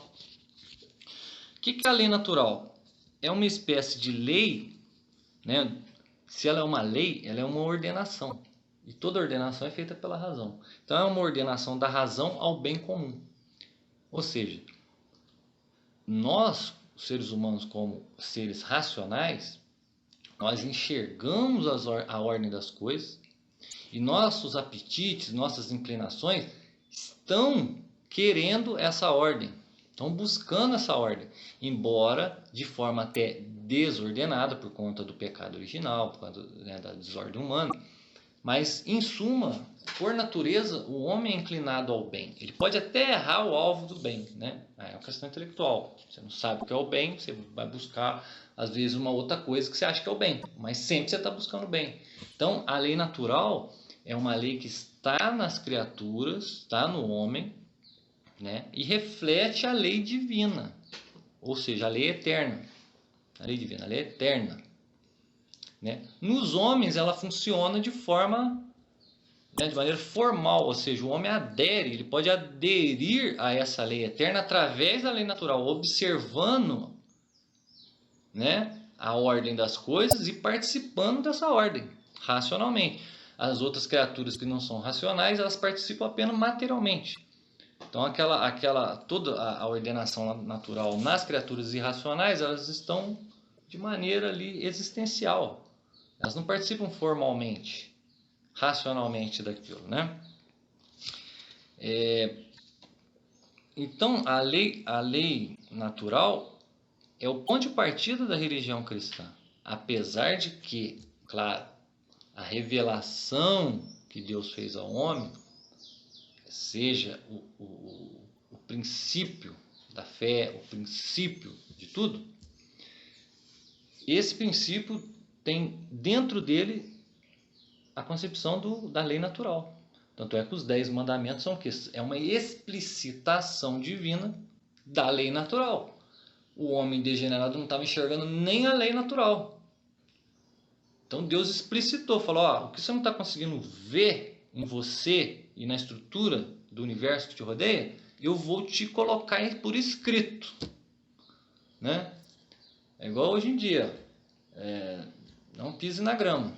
O que é a lei natural? É uma espécie de lei, se ela é uma lei, ela é uma ordenação. E toda ordenação é feita pela razão. Então é uma ordenação da razão ao bem comum. Ou seja, nós, seres humanos, como seres racionais, nós enxergamos a ordem das coisas e nossos apetites, nossas inclinações estão querendo essa ordem, estão buscando essa ordem, embora de forma até desordenada por conta do pecado original, por conta da desordem humana. Mas, em suma, por natureza, o homem é inclinado ao bem. Ele pode até errar o alvo do bem, É uma questão intelectual. Você não sabe o que é o bem, você vai buscar, às vezes, uma outra coisa que você acha que é o bem. Mas sempre você está buscando o bem. Então, a lei natural é uma lei que está nas criaturas, está no homem, e reflete a lei divina. Ou seja, a lei eterna. A lei divina, a lei eterna. Nos homens ela funciona de forma né, de maneira formal, ou seja, o homem adere, ele pode aderir a essa lei eterna através da lei natural, observando, né, a ordem das coisas e participando dessa ordem, racionalmente. As outras criaturas que não são racionais, elas participam apenas materialmente. Então, toda a ordenação natural nas criaturas irracionais, elas estão de maneira ali existencial. Elas não participam formalmente, racionalmente daquilo, né? Então, a lei natural é o ponto de partida da religião cristã. Apesar de que, claro, a revelação que Deus fez ao homem seja o princípio da fé, o princípio de tudo, esse princípio tem dentro dele a concepção da lei natural. Tanto é que os 10 mandamentos são o quê? É uma explicitação divina da lei natural. O homem degenerado não estava enxergando nem a lei natural. Então Deus explicitou, falou, o que você não está conseguindo ver em você e na estrutura do universo que te rodeia, eu vou te colocar por escrito. Né? É igual hoje em dia, não pise na grama.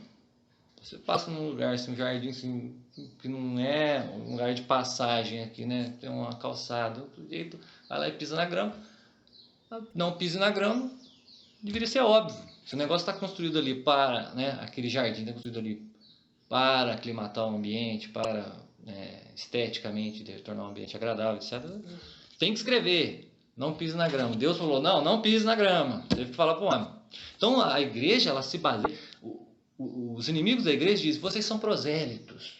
Você passa num lugar, assim, um jardim assim, que não é um lugar de passagem aqui, né? Tem uma calçada, outro jeito, vai lá e pisa na grama. Não pise na grama, deveria ser óbvio. Se o negócio está construído ali para, né, aquele jardim está construído ali para aclimatar o ambiente, para esteticamente tornar o ambiente agradável, etc. Tem que escrever, não pise na grama. Deus falou, não pise na grama. Teve que falar para o homem. Então a igreja, ela se baseia... Os inimigos da igreja dizem, vocês são prosélitos.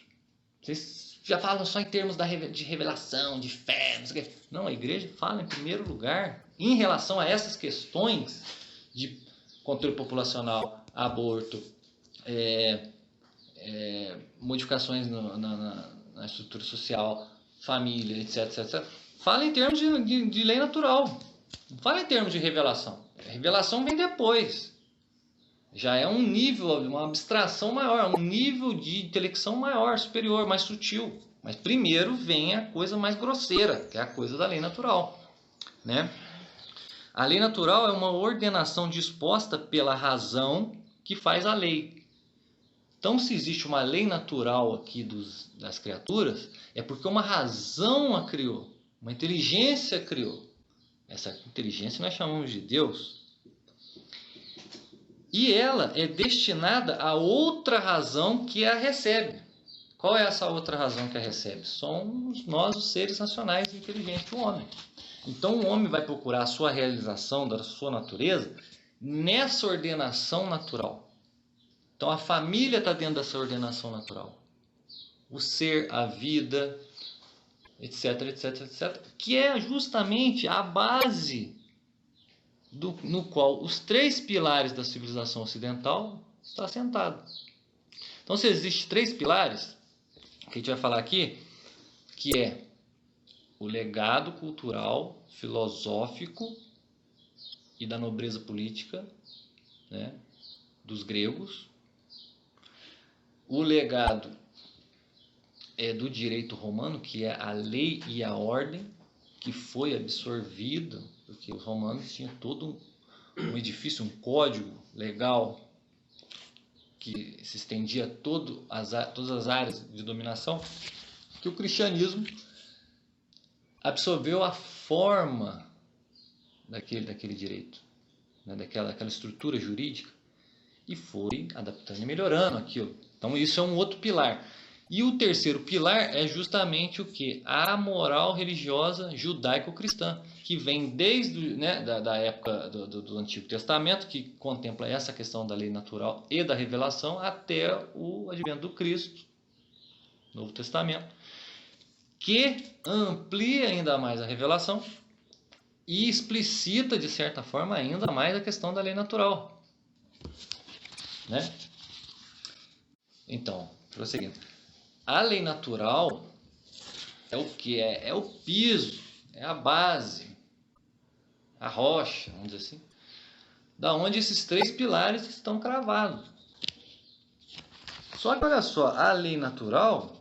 Vocês já falam só em termos de revelação, de fé, não sei o quê. Não, a igreja fala em primeiro lugar em relação a essas questões de controle populacional, aborto, modificações na estrutura social, família, etc. Fala em termos de lei natural. Não fala em termos de revelação. A revelação vem depois. Já é um nível, uma abstração maior, um nível de intelecção maior, superior, mais sutil. Mas primeiro vem a coisa mais grosseira, que é a coisa da lei natural. Né? A lei natural é uma ordenação disposta pela razão que faz a lei. Então, se existe uma lei natural aqui das criaturas, é porque uma razão a criou, uma inteligência a criou. Essa inteligência nós chamamos de Deus. E ela é destinada a outra razão que a recebe. Qual é essa outra razão que a recebe? Somos nós, os seres racionais e inteligentes do homem. Então o homem vai procurar a sua realização da sua natureza nessa ordenação natural. Então a família está dentro dessa ordenação natural. O ser, a vida, etc. Que é justamente a base no qual os 3 pilares da civilização ocidental estão assentados. Então, se existem 3 pilares, que a gente vai falar aqui, que é o legado cultural, filosófico e da nobreza política, né, dos gregos, o legado do direito romano, que é a lei e a ordem, que foi absorvido, porque os romanos tinham todo um edifício, um código legal que se estendia a todas as áreas de dominação, que o cristianismo absorveu a forma daquele direito, né, daquela estrutura jurídica, e foi adaptando e melhorando aquilo. Então isso é um outro pilar. E o terceiro pilar é justamente o que? A moral religiosa judaico-cristã, que vem desde da época do Antigo Testamento, que contempla essa questão da lei natural e da revelação, até o advento do Cristo, Novo Testamento, que amplia ainda mais a revelação e explicita, de certa forma, ainda mais a questão da lei natural. Né? Então, prosseguindo. A lei natural é o que? É o piso, é a base, a rocha, vamos dizer assim, da onde esses 3 pilares estão cravados. Só que olha só, a lei natural,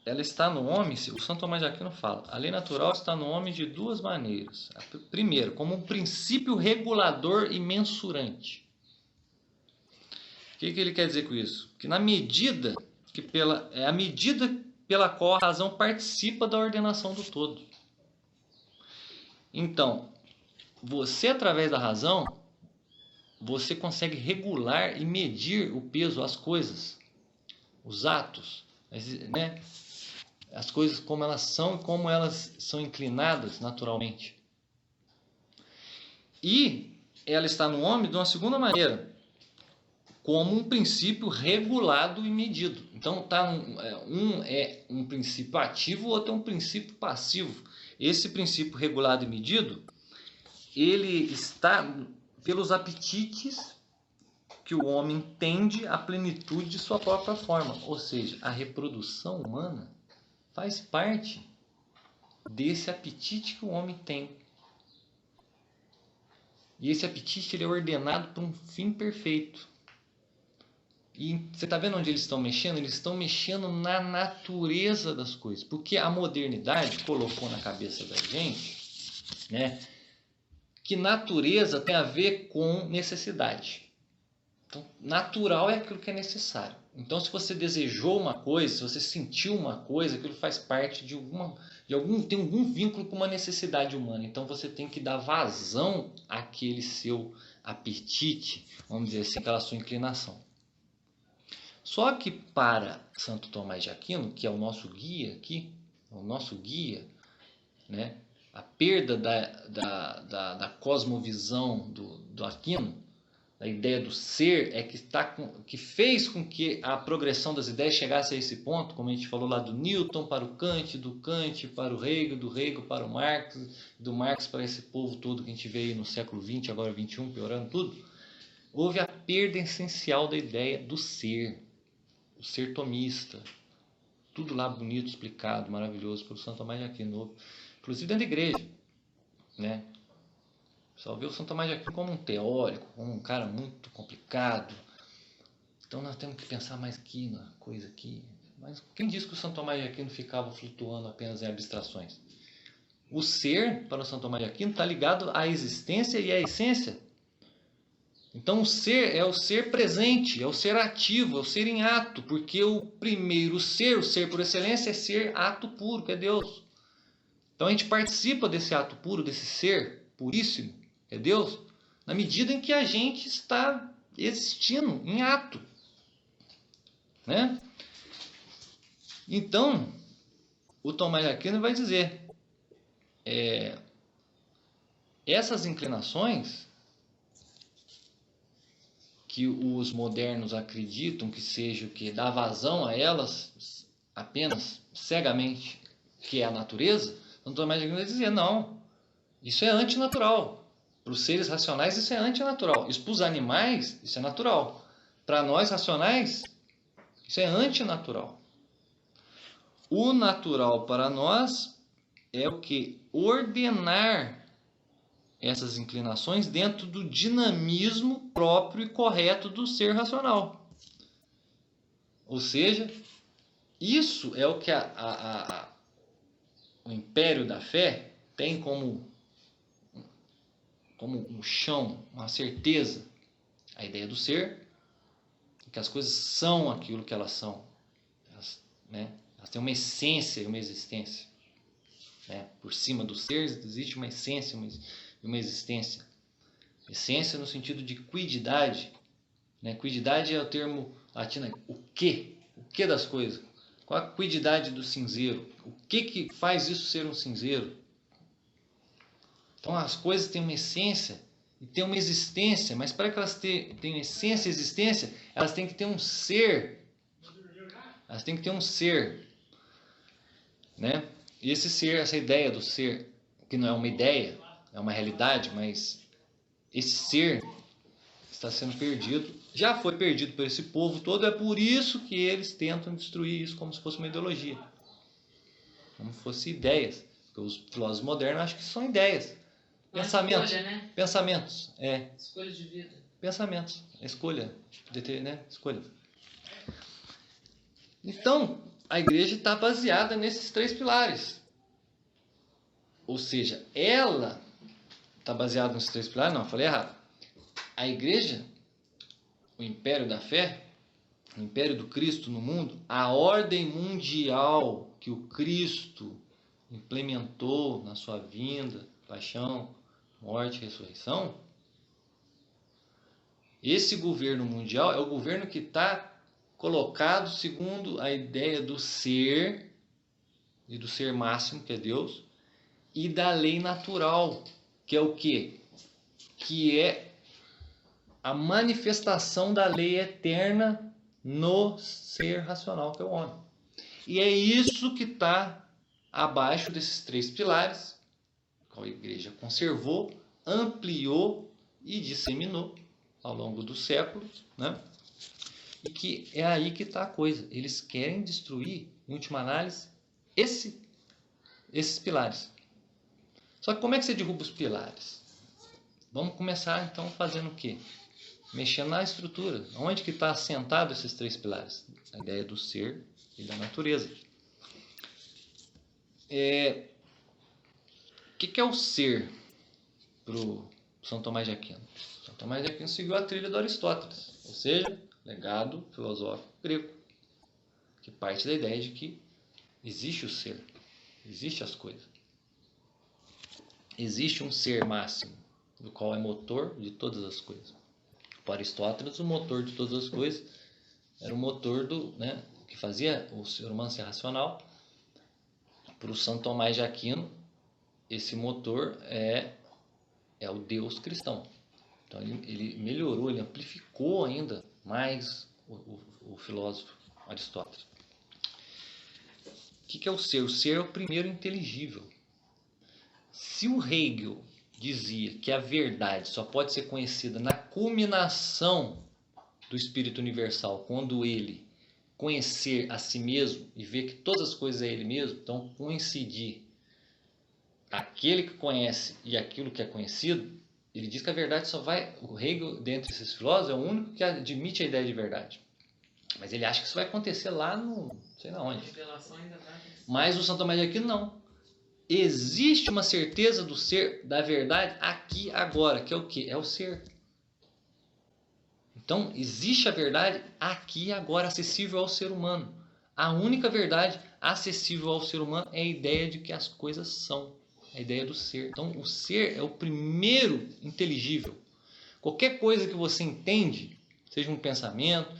ela está no homem, o Santo Tomás de Aquino fala, a lei natural está no homem de duas maneiras. Primeiro, como um princípio regulador e mensurante. O que ele quer dizer com isso? Que na medida a medida pela qual a razão participa da ordenação do todo. Então, você através da razão, você consegue regular e medir o peso, as coisas, os atos, né? As coisas como elas são e como elas são inclinadas naturalmente. E ela está no homem de uma segunda maneira, como um princípio regulado e medido. Então, um é um princípio ativo, o outro é um princípio passivo. Esse princípio regulado e medido, ele está pelos apetites que o homem tende à plenitude de sua própria forma. Ou seja, a reprodução humana faz parte desse apetite que o homem tem. E esse apetite ele é ordenado para um fim perfeito. E você está vendo onde eles estão mexendo? Eles estão mexendo na natureza das coisas. Porque a modernidade colocou na cabeça da gente, né, que natureza tem a ver com necessidade. Então, natural é aquilo que é necessário. Então, se você desejou uma coisa, se você sentiu uma coisa, aquilo faz parte tem algum vínculo com uma necessidade humana. Então, você tem que dar vazão àquele seu apetite, vamos dizer assim, aquela sua inclinação. Só que para Santo Tomás de Aquino, que é o nosso guia aqui, né, a perda da cosmovisão do Aquino, a ideia do ser, é que fez com que a progressão das ideias chegasse a esse ponto, como a gente falou lá do Newton para o Kant, do Kant para o Hegel, do Hegel para o Marx, do Marx para esse povo todo que a gente vê aí no século XX, agora XXI, piorando tudo. Houve a perda essencial da ideia do ser, o ser tomista, tudo lá bonito, explicado, maravilhoso pelo Santo Tomás de Aquino, inclusive dentro da igreja, né? Só vê o Santo Tomás de Aquino como um teórico, como um cara muito complicado. Então nós temos que pensar mais aqui, na coisa aqui. Mas quem disse que o Santo Tomás de Aquino ficava flutuando apenas em abstrações? O ser, para o Santo Tomás de Aquino, está ligado à existência e à essência. Então o ser é o ser presente, é o ser ativo, é o ser em ato. Porque o primeiro ser, o ser por excelência, é ser ato puro, que é Deus. Então a gente participa desse ato puro, desse ser puríssimo, é Deus, na medida em que a gente está existindo em ato, né? Então, o Tomás de Aquino vai dizer, essas inclinações que os modernos acreditam que seja o que dá vazão a elas apenas cegamente, que é a natureza, o Tomás de Aquino vai dizer, não, isso é antinatural. Para os seres racionais isso é antinatural. Isso para os animais, isso é natural. Para nós racionais, isso é antinatural. O natural para nós é o que? Ordenar essas inclinações dentro do dinamismo próprio e correto do ser racional. Ou seja, isso é o que o império da fé tem como um chão, uma certeza, a ideia do ser, que as coisas são aquilo que elas são, elas têm uma essência e uma existência, né? Por cima do ser existe uma essência e uma existência. Essência no sentido de quididade, né? Quididade é o termo latino, o que das coisas, qual a quididade do cinzeiro, o que faz isso ser um cinzeiro. Então as coisas têm uma essência e têm uma existência, mas para que elas tenham essência e existência, elas têm que ter um ser. Elas têm que ter um ser, né? E esse ser, essa ideia do ser, que não é uma ideia, é uma realidade, mas esse ser está sendo perdido, já foi perdido por esse povo todo, é por isso que eles tentam destruir isso como se fosse uma ideologia, como se fosse ideias, porque os filósofos modernos acham que são ideias. Pensamentos, escolha, né? Pensamentos, escolha de vida. Pensamentos, escolha, né? Escolha. Então, a igreja está baseada nesses 3 pilares. Ou seja, ela está baseada nesses 3 pilares? Não, falei errado. A igreja, o império da fé, o império do Cristo no mundo, a ordem mundial que o Cristo implementou na sua vinda, paixão, morte e ressurreição, esse governo mundial é o governo que está colocado segundo a ideia do ser e do ser máximo, que é Deus, e da lei natural, que é o quê? Que é a manifestação da lei eterna no ser racional, que é o homem. E é isso que está abaixo desses 3 pilares, que a igreja conservou, ampliou e disseminou ao longo dos séculos, né? E que é aí que está a coisa. Eles querem destruir, em última análise, esses pilares. Só que como é que você derruba os pilares? Vamos começar então fazendo o quê? Mexendo na estrutura. Onde que está assentado esses 3 pilares? A ideia do ser e da natureza. O que é o ser para o São Tomás de Aquino? São Tomás de Aquino seguiu a trilha do Aristóteles, ou seja, legado filosófico grego, que parte da ideia de que existe o ser, existe as coisas. Existe um ser máximo, do qual é motor de todas as coisas. Para Aristóteles, o motor de todas as coisas era o motor que fazia o ser humano ser racional. Para o São Tomás de Aquino, esse motor é o Deus cristão. Então ele melhorou, ele amplificou ainda mais o filósofo Aristóteles. O que é o ser? O ser é o primeiro inteligível. Se o Hegel dizia que a verdade só pode ser conhecida na culminação do Espírito Universal, quando ele conhecer a si mesmo e ver que todas as coisas é ele mesmo, então coincidir aquele que conhece e aquilo que é conhecido, ele diz que a verdade só vai... O Hegel, dentre esses filósofos, é o único que admite a ideia de verdade. Mas ele acha que isso vai acontecer lá no... sei lá onde. Mas o São Tomás de Aquino não. Existe uma certeza do ser, da verdade, aqui agora, que é o quê? É o ser. Então, existe a verdade aqui agora, acessível ao ser humano. A única verdade acessível ao ser humano é a ideia de que as coisas são. A ideia do ser. Então, o ser é o primeiro inteligível. Qualquer coisa que você entende, seja um pensamento,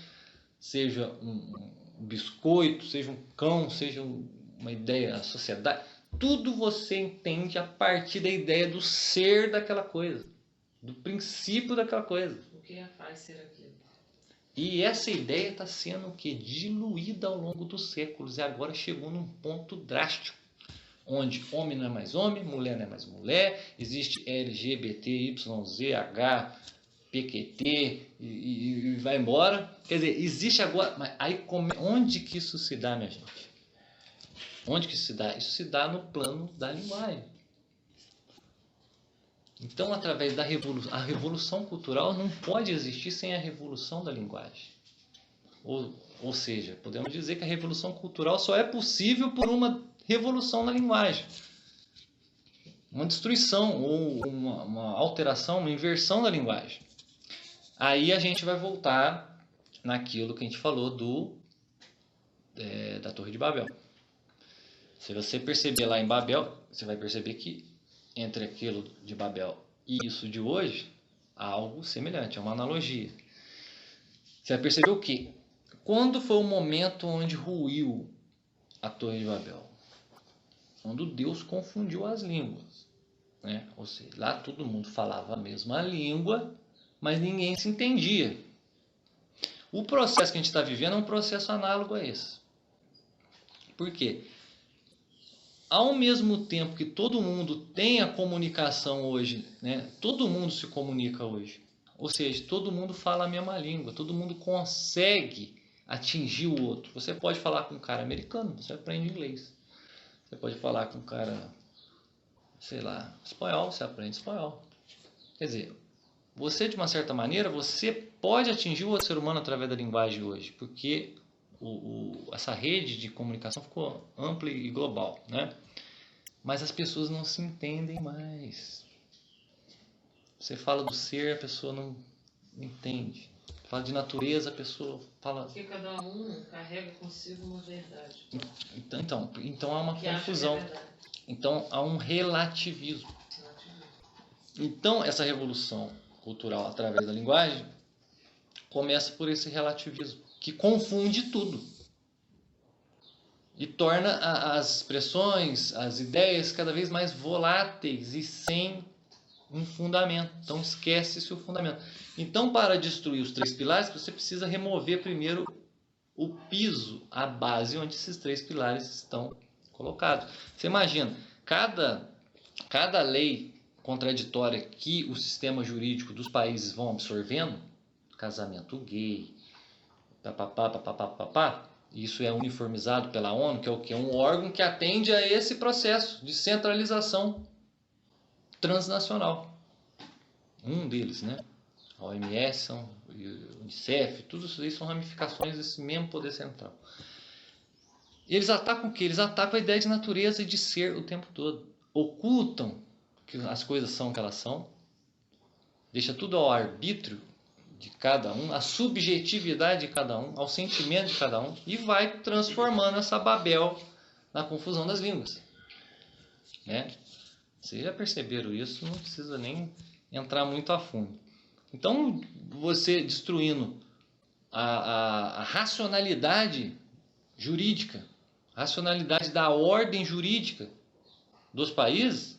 seja um biscoito, seja um cão, seja uma ideia, a sociedade, tudo você entende a partir da ideia do ser daquela coisa, do princípio daquela coisa. O que a faz ser aquilo? E essa ideia está sendo diluída ao longo dos séculos e agora chegou num ponto drástico, onde homem não é mais homem, mulher não é mais mulher, existe LGBT, YZ, H, PQT e vai embora. Quer dizer, existe agora... Mas aí onde que isso se dá, minha gente? Onde que isso se dá? Isso se dá no plano da linguagem. Então, através da revolução, a revolução cultural não pode existir sem a revolução da linguagem. Ou seja, podemos dizer que a revolução cultural só é possível por uma revolução na linguagem. Uma destruição ou uma alteração, uma inversão da linguagem. Aí a gente vai voltar naquilo que a gente falou da Torre de Babel. Se você perceber lá em Babel, você vai perceber que entre aquilo de Babel e isso de hoje, há algo semelhante, é uma analogia. Você vai perceber o quê? Quando foi o momento onde ruiu a Torre de Babel? Quando Deus confundiu as línguas. Né? Ou seja, lá todo mundo falava a mesma língua, mas ninguém se entendia. O processo que a gente está vivendo é um processo análogo a esse. Por quê? Ao mesmo tempo que todo mundo tem a comunicação hoje, né? Todo mundo se comunica hoje. Ou seja, todo mundo fala a mesma língua, todo mundo consegue atingir o outro. Você pode falar com um cara americano, você aprende inglês. Você pode falar com um cara, sei lá, espanhol, você aprende espanhol. Quer dizer, você de uma certa maneira, você pode atingir o outro ser humano através da linguagem hoje, porque essa rede de comunicação ficou ampla e global, né? Mas as pessoas não se entendem mais. Você fala do ser, a pessoa não entende. Fala de natureza, a pessoa fala... Porque cada um carrega consigo uma verdade. Então há uma confusão. Então há um relativismo. Então essa revolução cultural através da linguagem começa por esse relativismo, que confunde tudo. E torna as expressões, as ideias cada vez mais voláteis e sem um fundamento. Então esquece-se o fundamento. Então, para destruir os 3 pilares, você precisa remover primeiro o piso, a base onde esses 3 pilares estão colocados. Você imagina, cada lei contraditória que o sistema jurídico dos países vão absorvendo, casamento gay, papapá, isso é uniformizado pela ONU, que é o quê? Um órgão que atende a esse processo de centralização transnacional. Um deles, né? A OMS, a Unicef, tudo isso aí são ramificações desse mesmo poder central. Eles atacam o quê? Eles atacam a ideia de natureza e de ser o tempo todo. Ocultam que as coisas são o que elas são. Deixa tudo ao arbítrio de cada um, à subjetividade de cada um, ao sentimento de cada um, e vai transformando essa Babel na confusão das línguas. Né? Vocês já perceberam isso, não precisa nem entrar muito a fundo. Então, você destruindo a racionalidade jurídica, a racionalidade da ordem jurídica dos países,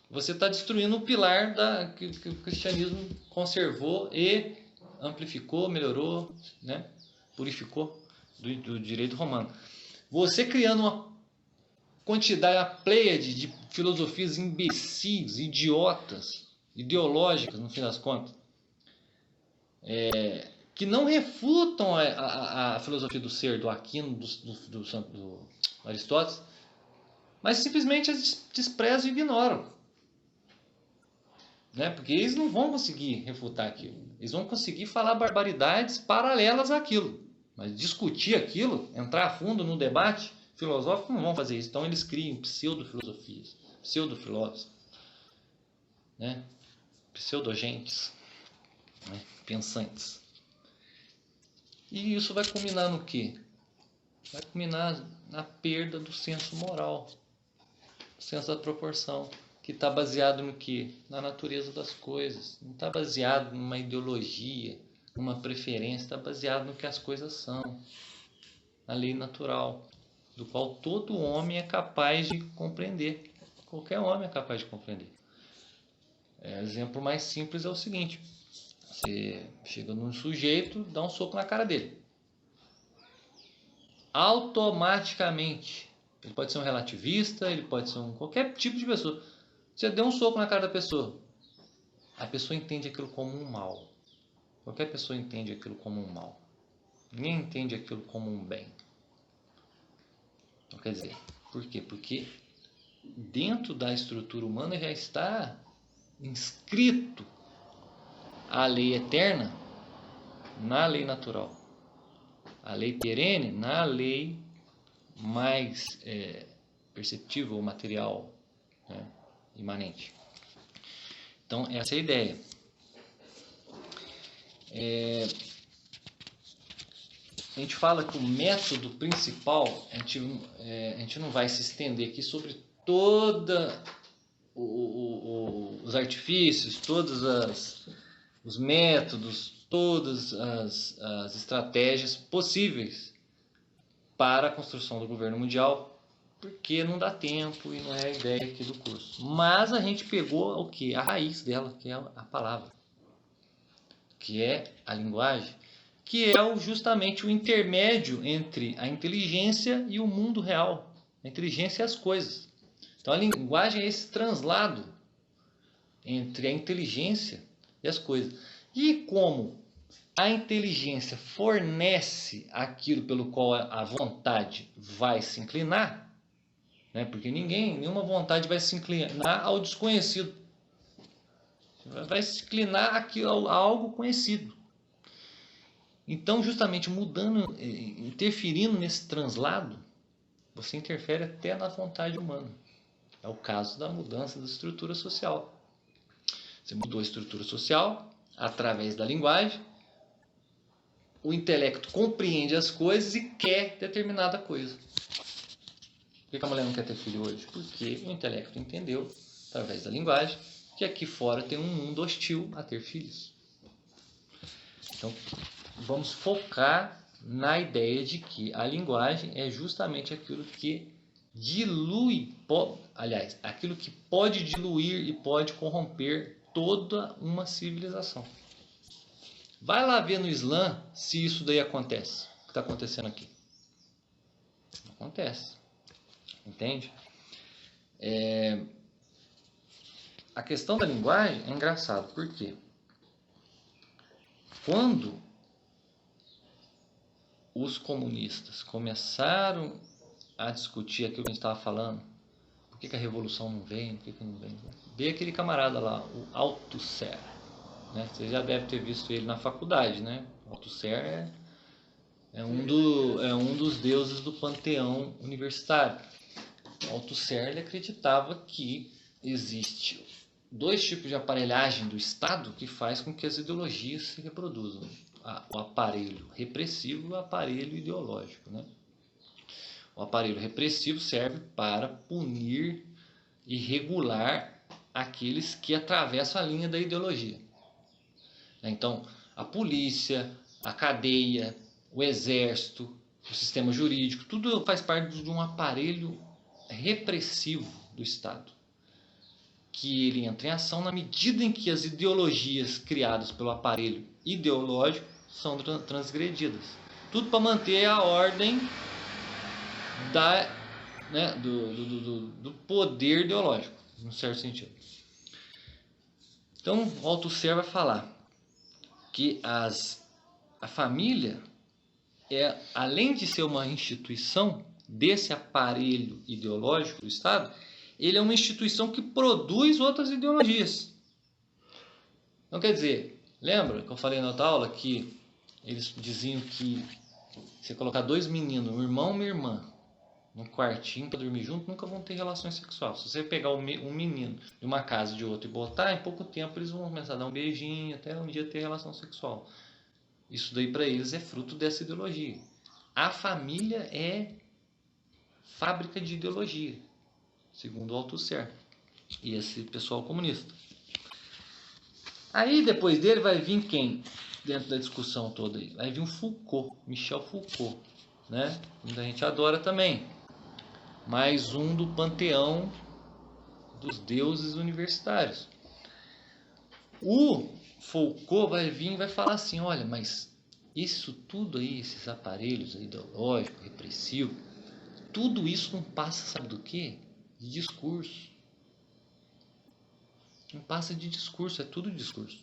você está destruindo o pilar que o cristianismo conservou e amplificou, melhorou, né? Purificou do direito romano. Você criando uma quantidade, a pleiade de filosofias imbecis, idiotas, ideológicas, no fim das contas, que não refutam a filosofia do ser, do Aquino, do Aristóteles, mas simplesmente as desprezam e ignoram. Né? Porque eles não vão conseguir refutar aquilo. Eles vão conseguir falar barbaridades paralelas àquilo. Mas discutir aquilo, entrar a fundo no debate filosófico, não vão fazer isso. Então eles criam pseudo-filosofias, pseudo-filósofos, né? Pseudogentes, né? Pensantes. E isso vai culminar no quê? Vai culminar na perda do senso moral, do senso da proporção, que está baseado no quê? Na natureza das coisas. Não está baseado numa ideologia, numa preferência, está baseado no que as coisas são, na lei natural, do qual todo homem é capaz de compreender. Qualquer homem é capaz de compreender. Exemplo mais simples é o seguinte: você chega num sujeito, dá um soco na cara dele. Automaticamente, ele pode ser um relativista, ele pode ser qualquer tipo de pessoa. Você deu um soco na cara da pessoa, a pessoa entende aquilo como um mal. Qualquer pessoa entende aquilo como um mal. Ninguém entende aquilo como um bem. Então, quer dizer, por quê? Porque dentro da estrutura humana já está inscrito a lei eterna na lei natural, a lei perene na lei mais perceptível, material, né, imanente. Então essa é a ideia. A gente fala que o método principal, a gente não vai se estender aqui sobre toda os artifícios, todos os métodos, todas as estratégias possíveis para a construção do governo mundial, porque não dá tempo e não é a ideia aqui do curso. Mas a gente pegou o que? A raiz dela, que é a palavra, que é a linguagem, que é justamente o intermédio entre a inteligência e o mundo real, a inteligência e as coisas. Então a linguagem é esse translado entre a inteligência e as coisas. E como a inteligência fornece aquilo pelo qual a vontade vai se inclinar, né? Porque nenhuma vontade vai se inclinar ao desconhecido. Vai se inclinar a algo conhecido. Então, justamente mudando, interferindo nesse translado, você interfere até na vontade humana. É o caso da mudança da estrutura social. Você mudou a estrutura social através da linguagem, o intelecto compreende as coisas e quer determinada coisa. Por que a mulher não quer ter filho hoje? Porque o intelecto entendeu, através da linguagem, que aqui fora tem um mundo hostil a ter filhos. Então, vamos focar na ideia de que a linguagem é justamente aquilo que dilui, aliás, aquilo que pode diluir e pode corromper toda uma civilização. Vai lá ver no Islã se isso daí acontece. O que está acontecendo aqui? Não acontece. Entende? A questão da linguagem é engraçado. Por quê? Quando os comunistas começaram a discutir aquilo que a gente estava falando, por que a revolução não vem, por que não vem, veio aquele camarada lá, o Althusser, né? Você já deve ter visto ele na faculdade, né? Althusser é um dos deuses do panteão universitário. Althusser, ele acreditava que existe 2 tipos de aparelhagem do Estado que faz com que as ideologias se reproduzam. O aparelho repressivo e o aparelho ideológico, né? O aparelho repressivo serve para punir e regular aqueles que atravessam a linha da ideologia. Então, a polícia, a cadeia, o exército, o sistema jurídico, tudo faz parte de um aparelho repressivo do Estado, que ele entra em ação na medida em que as ideologias criadas pelo aparelho ideológico são transgredidas. Tudo para manter a ordem do poder ideológico, num certo sentido. Então, o Althusser vai falar que a família além de ser uma instituição desse aparelho ideológico do Estado, ele é uma instituição que produz outras ideologias. Então, quer dizer, lembra que eu falei na outra aula que eles diziam que você colocar 2 meninos, um irmão e uma irmã, num quartinho para dormir junto, nunca vão ter relações sexuais. Se você pegar um menino de uma casa de outro e botar, em pouco tempo eles vão começar a dar um beijinho, até um dia ter relação sexual. Isso daí para eles é fruto dessa ideologia. A família é fábrica de ideologia, segundo o Althusser e esse pessoal comunista. Aí depois dele vai vir quem? Dentro da discussão toda aí. Vai vir o Foucault, Michel Foucault, né? Que a gente adora também. Mais um do panteão dos deuses universitários. O Foucault vai vir e vai falar assim, olha, mas isso tudo aí, esses aparelhos ideológicos, repressivos, tudo isso não passa, sabe do quê? De discurso. Não passa de discurso, é tudo discurso.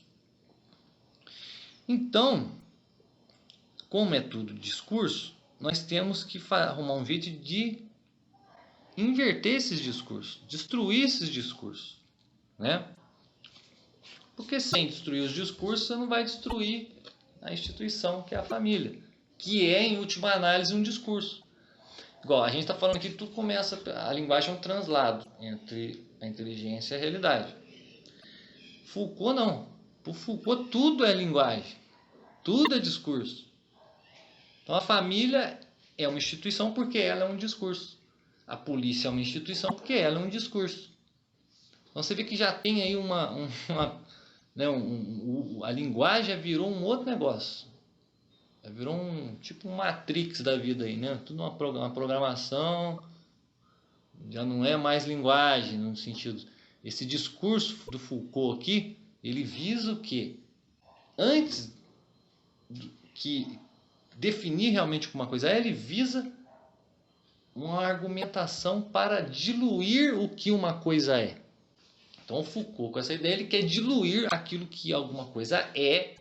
Então, como é tudo discurso, nós temos que arrumar um jeito de inverter esses discursos, destruir esses discursos, né? Porque sem destruir os discursos, você não vai destruir a instituição que é a família, que é, em última análise, um discurso. Igual, a gente está falando aqui que tudo começa, a linguagem é um translado entre a inteligência e a realidade. Foucault não. Para Foucault tudo é linguagem, tudo é discurso. Então a família é uma instituição porque ela é um discurso. A polícia é uma instituição porque ela é um discurso. Então você vê que já tem aí a linguagem virou um outro negócio. Virou tipo um Matrix da vida aí, né? Tudo uma programação, já não é mais linguagem no sentido. Esse discurso do Foucault aqui, ele visa o quê? Antes que definir realmente como uma coisa é, ele visa uma argumentação para diluir o que uma coisa é. Então o Foucault, com essa ideia, ele quer diluir aquilo que alguma coisa é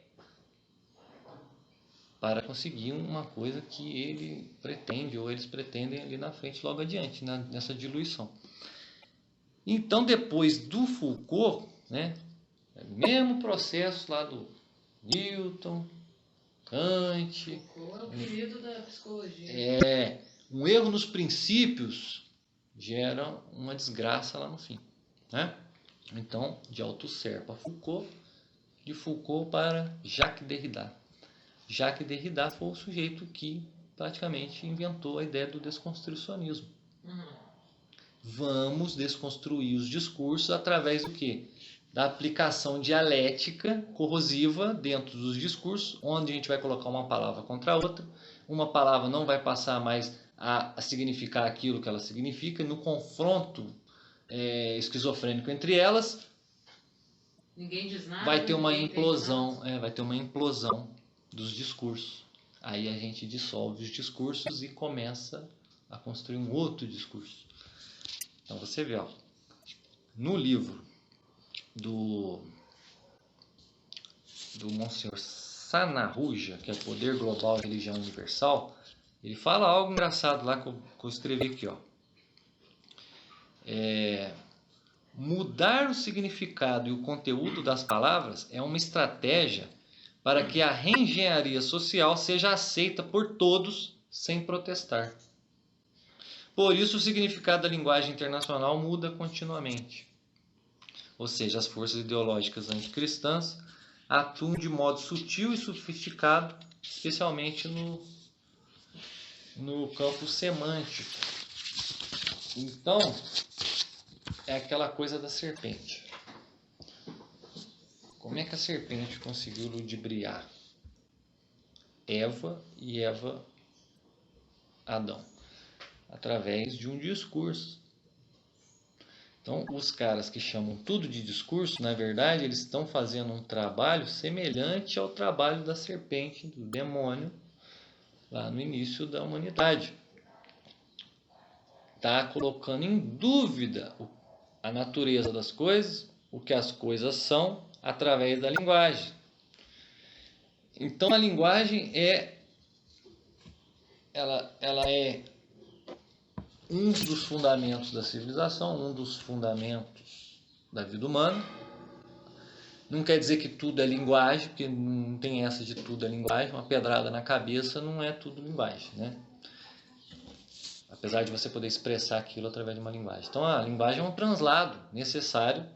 para conseguir uma coisa que ele pretende, ou eles pretendem ali na frente, logo adiante, nessa diluição. Então, depois do Foucault, né, é o mesmo processo lá do Newton, Kant. Foucault é o querido da psicologia. Um erro nos princípios gera uma desgraça lá no fim, né? Então, de Althusser para Foucault, de Foucault para Jacques Derrida. Jacques Derrida foi o sujeito que praticamente inventou a ideia do desconstrucionismo. Vamos desconstruir os discursos através do quê? Da aplicação dialética corrosiva dentro dos discursos, onde a gente vai colocar uma palavra contra a outra. Uma palavra não vai passar mais a significar aquilo que ela significa. No confronto esquizofrênico entre elas, ninguém diz nada, vai ter uma implosão, vai ter uma implosão dos discursos. Aí a gente dissolve os discursos e começa a construir um outro discurso. Então você vê, no livro do Monsenhor Sanarruja, que é Poder Global e Religião Universal, ele fala algo engraçado lá que eu escrevi aqui. Mudar o significado e o conteúdo das palavras é uma estratégia para que a reengenharia social seja aceita por todos sem protestar. Por isso, o significado da linguagem internacional muda continuamente. Ou seja, as forças ideológicas anticristãs atuam de modo sutil e sofisticado, especialmente no campo semântico. Então, é aquela coisa da serpente. Como é que a serpente conseguiu ludibriar Eva e Eva Adão? Através de um discurso. Então, os caras que chamam tudo de discurso, na verdade, eles estão fazendo um trabalho semelhante ao trabalho da serpente, do demônio, lá no início da humanidade. Está colocando em dúvida a natureza das coisas, o que as coisas são, através da linguagem. Então, a linguagem ela é um dos fundamentos da civilização, um dos fundamentos da vida humana. Não quer dizer que tudo é linguagem, porque não tem essa de tudo é linguagem. Uma pedrada na cabeça não é tudo linguagem, né? Apesar de você poder expressar aquilo através de uma linguagem. Então, a linguagem é um translado necessário.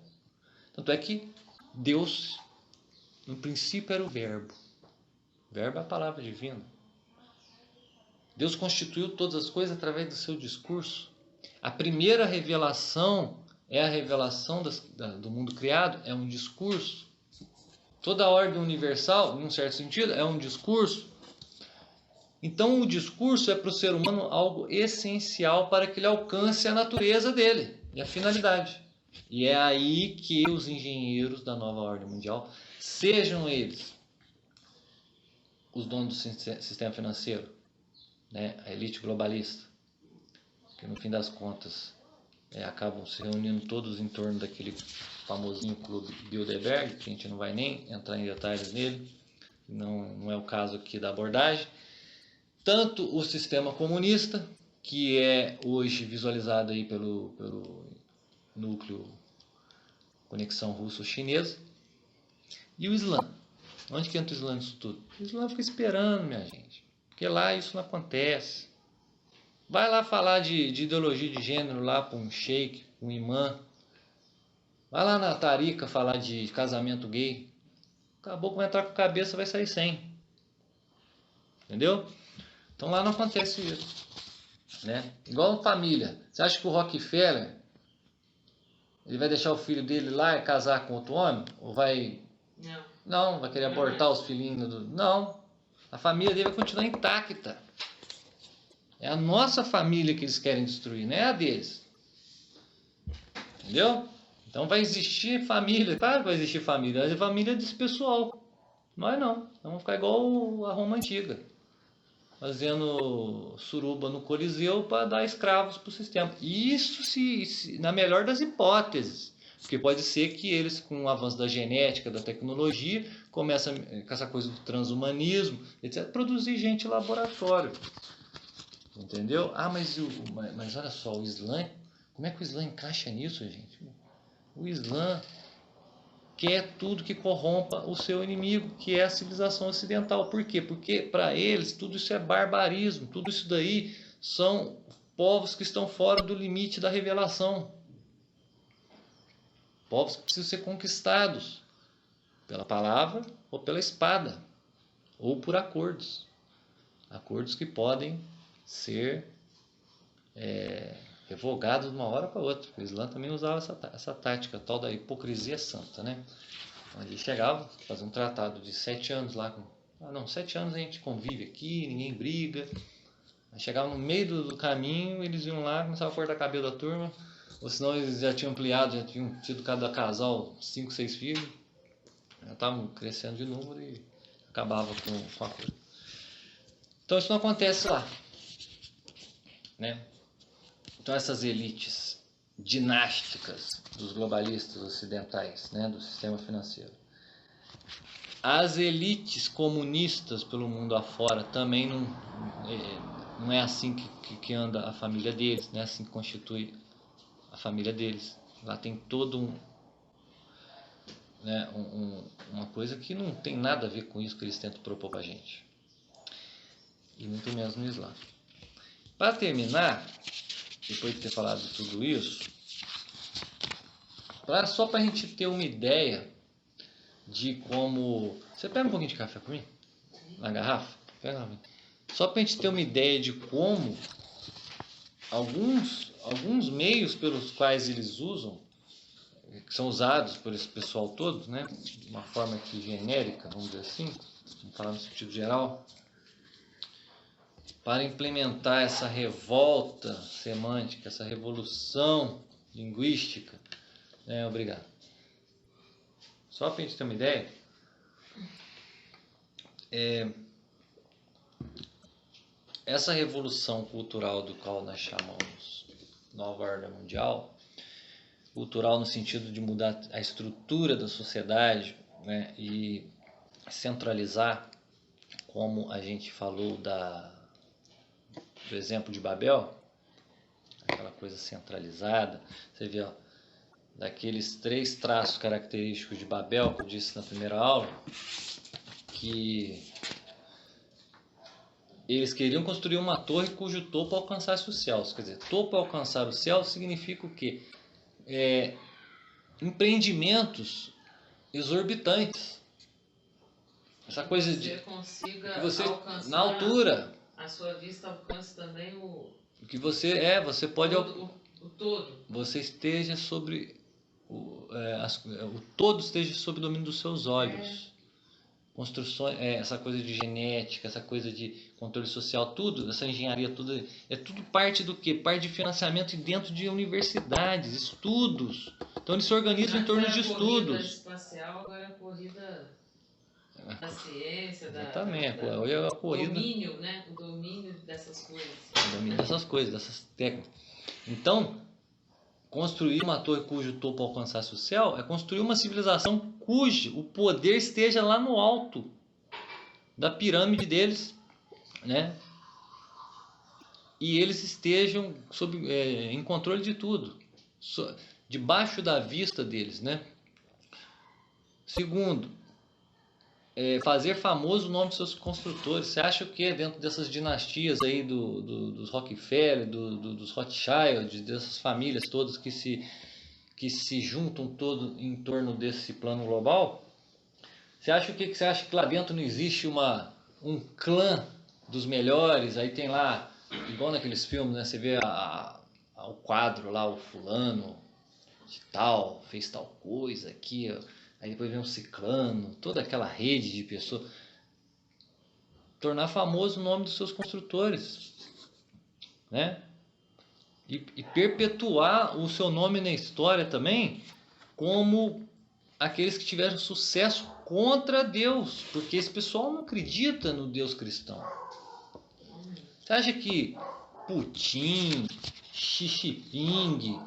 Tanto é que Deus, no princípio, era o verbo. O verbo é a palavra divina. Deus constituiu todas as coisas através do seu discurso. A primeira revelação é a revelação do mundo criado, é um discurso. Toda a ordem universal, em um certo sentido, é um discurso. Então, o discurso é para o ser humano algo essencial para que ele alcance a natureza dele e a finalidade. E é aí que os engenheiros da nova ordem mundial, sejam eles os donos do sistema financeiro, né, a elite globalista, que no fim das contas acabam se reunindo todos em torno daquele famosinho clube Bilderberg, que a gente não vai nem entrar em detalhes nele, não é o caso aqui da abordagem. Tanto o sistema comunista, que é hoje visualizado aí pelo núcleo conexão russo-chinesa, e o Islã. Onde que entra o Islã nisso tudo? O Islã fica esperando, minha gente, porque lá isso não acontece. Vai lá falar de ideologia de gênero lá para um sheik, um imã. Vai lá na Tarica falar de casamento gay. Acabou que vai entrar com a cabeça, vai sair sem. Entendeu? Então lá não acontece isso, né? Igual família. Você acha que o Rockefeller ele vai deixar o filho dele lá e casar com outro homem? Ou vai... Não, vai querer abortar os filhinhos do... Não, a família dele vai continuar intacta. É a nossa família que eles querem destruir, não é a deles. Entendeu? Então vai existir família. Claro que vai existir família. Mas a família é desse pessoal. Nós não. Vamos ficar igual a Roma Antiga, fazendo suruba no Coliseu para dar escravos para o sistema. Isso se na melhor das hipóteses. Porque pode ser que eles, com o avanço da genética, da tecnologia, começam com essa coisa do transhumanismo, etc., produzir gente em laboratório. Entendeu? Mas olha só, o Islã, como é que o Islã encaixa nisso, gente? O Islã quer tudo que corrompa o seu inimigo, que é a civilização ocidental. Por quê? Porque para eles tudo isso é barbarismo, tudo isso daí são povos que estão fora do limite da revelação. Povos que precisam ser conquistados pela palavra ou pela espada, ou por acordos. Acordos que podem ser revogados de uma hora para outra. O Islã também usava essa tática, tal da hipocrisia santa, né? Onde chegava, fazia um tratado de 7 anos lá. 7 anos a gente convive aqui, ninguém briga. Aí chegava no meio do caminho, eles iam lá, começavam a cortar cabelo da turma, ou senão eles já tinham ampliado, já tinham tido cada casal 5, 6 filhos, já estavam crescendo de número e acabava com a coisa. Então isso não acontece lá, né? Então essas elites dinásticas dos globalistas ocidentais, né, do sistema financeiro. As elites comunistas pelo mundo afora também não é assim que anda a família deles, não é assim que constitui a família deles. Lá tem todo uma coisa que não tem nada a ver com isso que eles tentam propor para a gente. E muito menos no Islã. Para terminar, depois de ter falado de tudo isso, só para a gente ter uma ideia de como... Você pega um pouquinho de café para mim? Na garrafa? Pega lá. Só para a gente ter uma ideia de como alguns meios pelos quais eles usam, que são usados por esse pessoal todo, né, de uma forma aqui genérica, vamos dizer assim, vamos falar no sentido geral, para implementar essa revolta semântica, essa revolução linguística. Obrigado. Só para a gente ter uma ideia, essa revolução cultural do qual nós chamamos Nova Ordem Mundial, cultural no sentido de mudar a estrutura da sociedade, né, e centralizar, como a gente falou do exemplo de Babel, aquela coisa centralizada. Você vê, daqueles 3 traços característicos de Babel, que eu disse na primeira aula, que eles queriam construir uma torre cujo topo alcançasse os céus. Quer dizer, topo alcançar o céu significa o quê? Empreendimentos exorbitantes. Essa coisa de consiga que você alcançar, na altura, a sua vista alcance também o que você pode o todo. Você esteja sobre o todo esteja sob o domínio dos seus olhos. Construções, essa coisa de genética, essa coisa de controle social, tudo, essa engenharia, tudo parte do quê? Parte de financiamento dentro de universidades, estudos. Então eles se organizam em torno de estudos. A corrida espacial, agora a corrida da ciência, exatamente, a corrida, domínio, né? O domínio dessas coisas. O domínio dessas coisas, dessas técnicas. Então, construir uma torre cujo topo alcançasse o céu é construir uma civilização cujo o poder esteja lá no alto da pirâmide deles, né? E eles estejam em controle de tudo, debaixo da vista deles, né? Segundo, fazer famoso o nome dos seus construtores. Você acha que dentro dessas dinastias aí dos Rockefeller, dos Rothschild, dessas famílias todas que se juntam todo em torno desse plano global, você acha que lá dentro não existe um clã dos melhores? Aí tem lá, igual naqueles filmes, né? Você vê o quadro lá, o fulano de tal, fez tal coisa aqui, ó. Aí depois vem um ciclano, toda aquela rede de pessoas. Tornar famoso o nome dos seus construtores, né? E perpetuar o seu nome na história também como aqueles que tiveram sucesso contra Deus, porque esse pessoal não acredita no Deus cristão. Você acha que Putin, Xi Jinping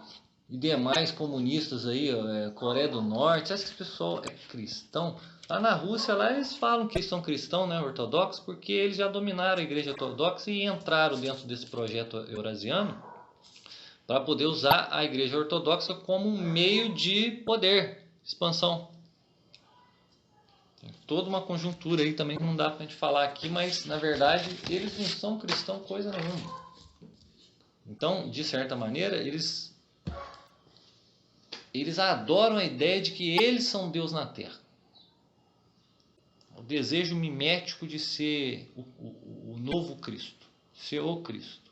e demais comunistas aí, Coreia do Norte, acho que esse pessoal é cristão? Lá na Rússia, lá eles falam que eles são cristãos, né, ortodoxos, porque eles já dominaram a igreja ortodoxa e entraram dentro desse projeto eurasiano para poder usar a igreja ortodoxa como um meio de poder, expansão. Tem toda uma conjuntura aí também que não dá pra gente falar aqui, mas na verdade eles não são cristãos coisa nenhuma. Então, de certa maneira, eles adoram a ideia de que eles são Deus na Terra. O desejo mimético de ser o novo Cristo, ser o Cristo.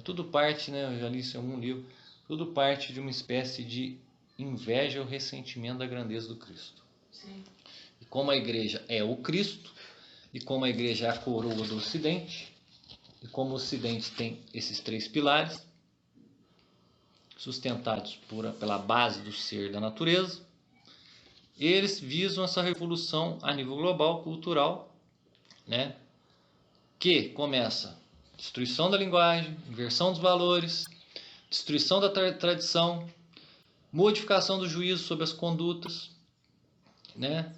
Tudo parte, né, eu já li isso em algum livro, tudo parte de uma espécie de inveja ou ressentimento da grandeza do Cristo. Sim. E como a igreja é o Cristo, e como a igreja é a coroa do Ocidente, e como o Ocidente tem esses 3 pilares, sustentados pela base do ser da natureza, eles visam essa revolução a nível global, cultural, né, que começa destruição da linguagem, inversão dos valores, destruição da tradição, modificação do juízo sobre as condutas, né,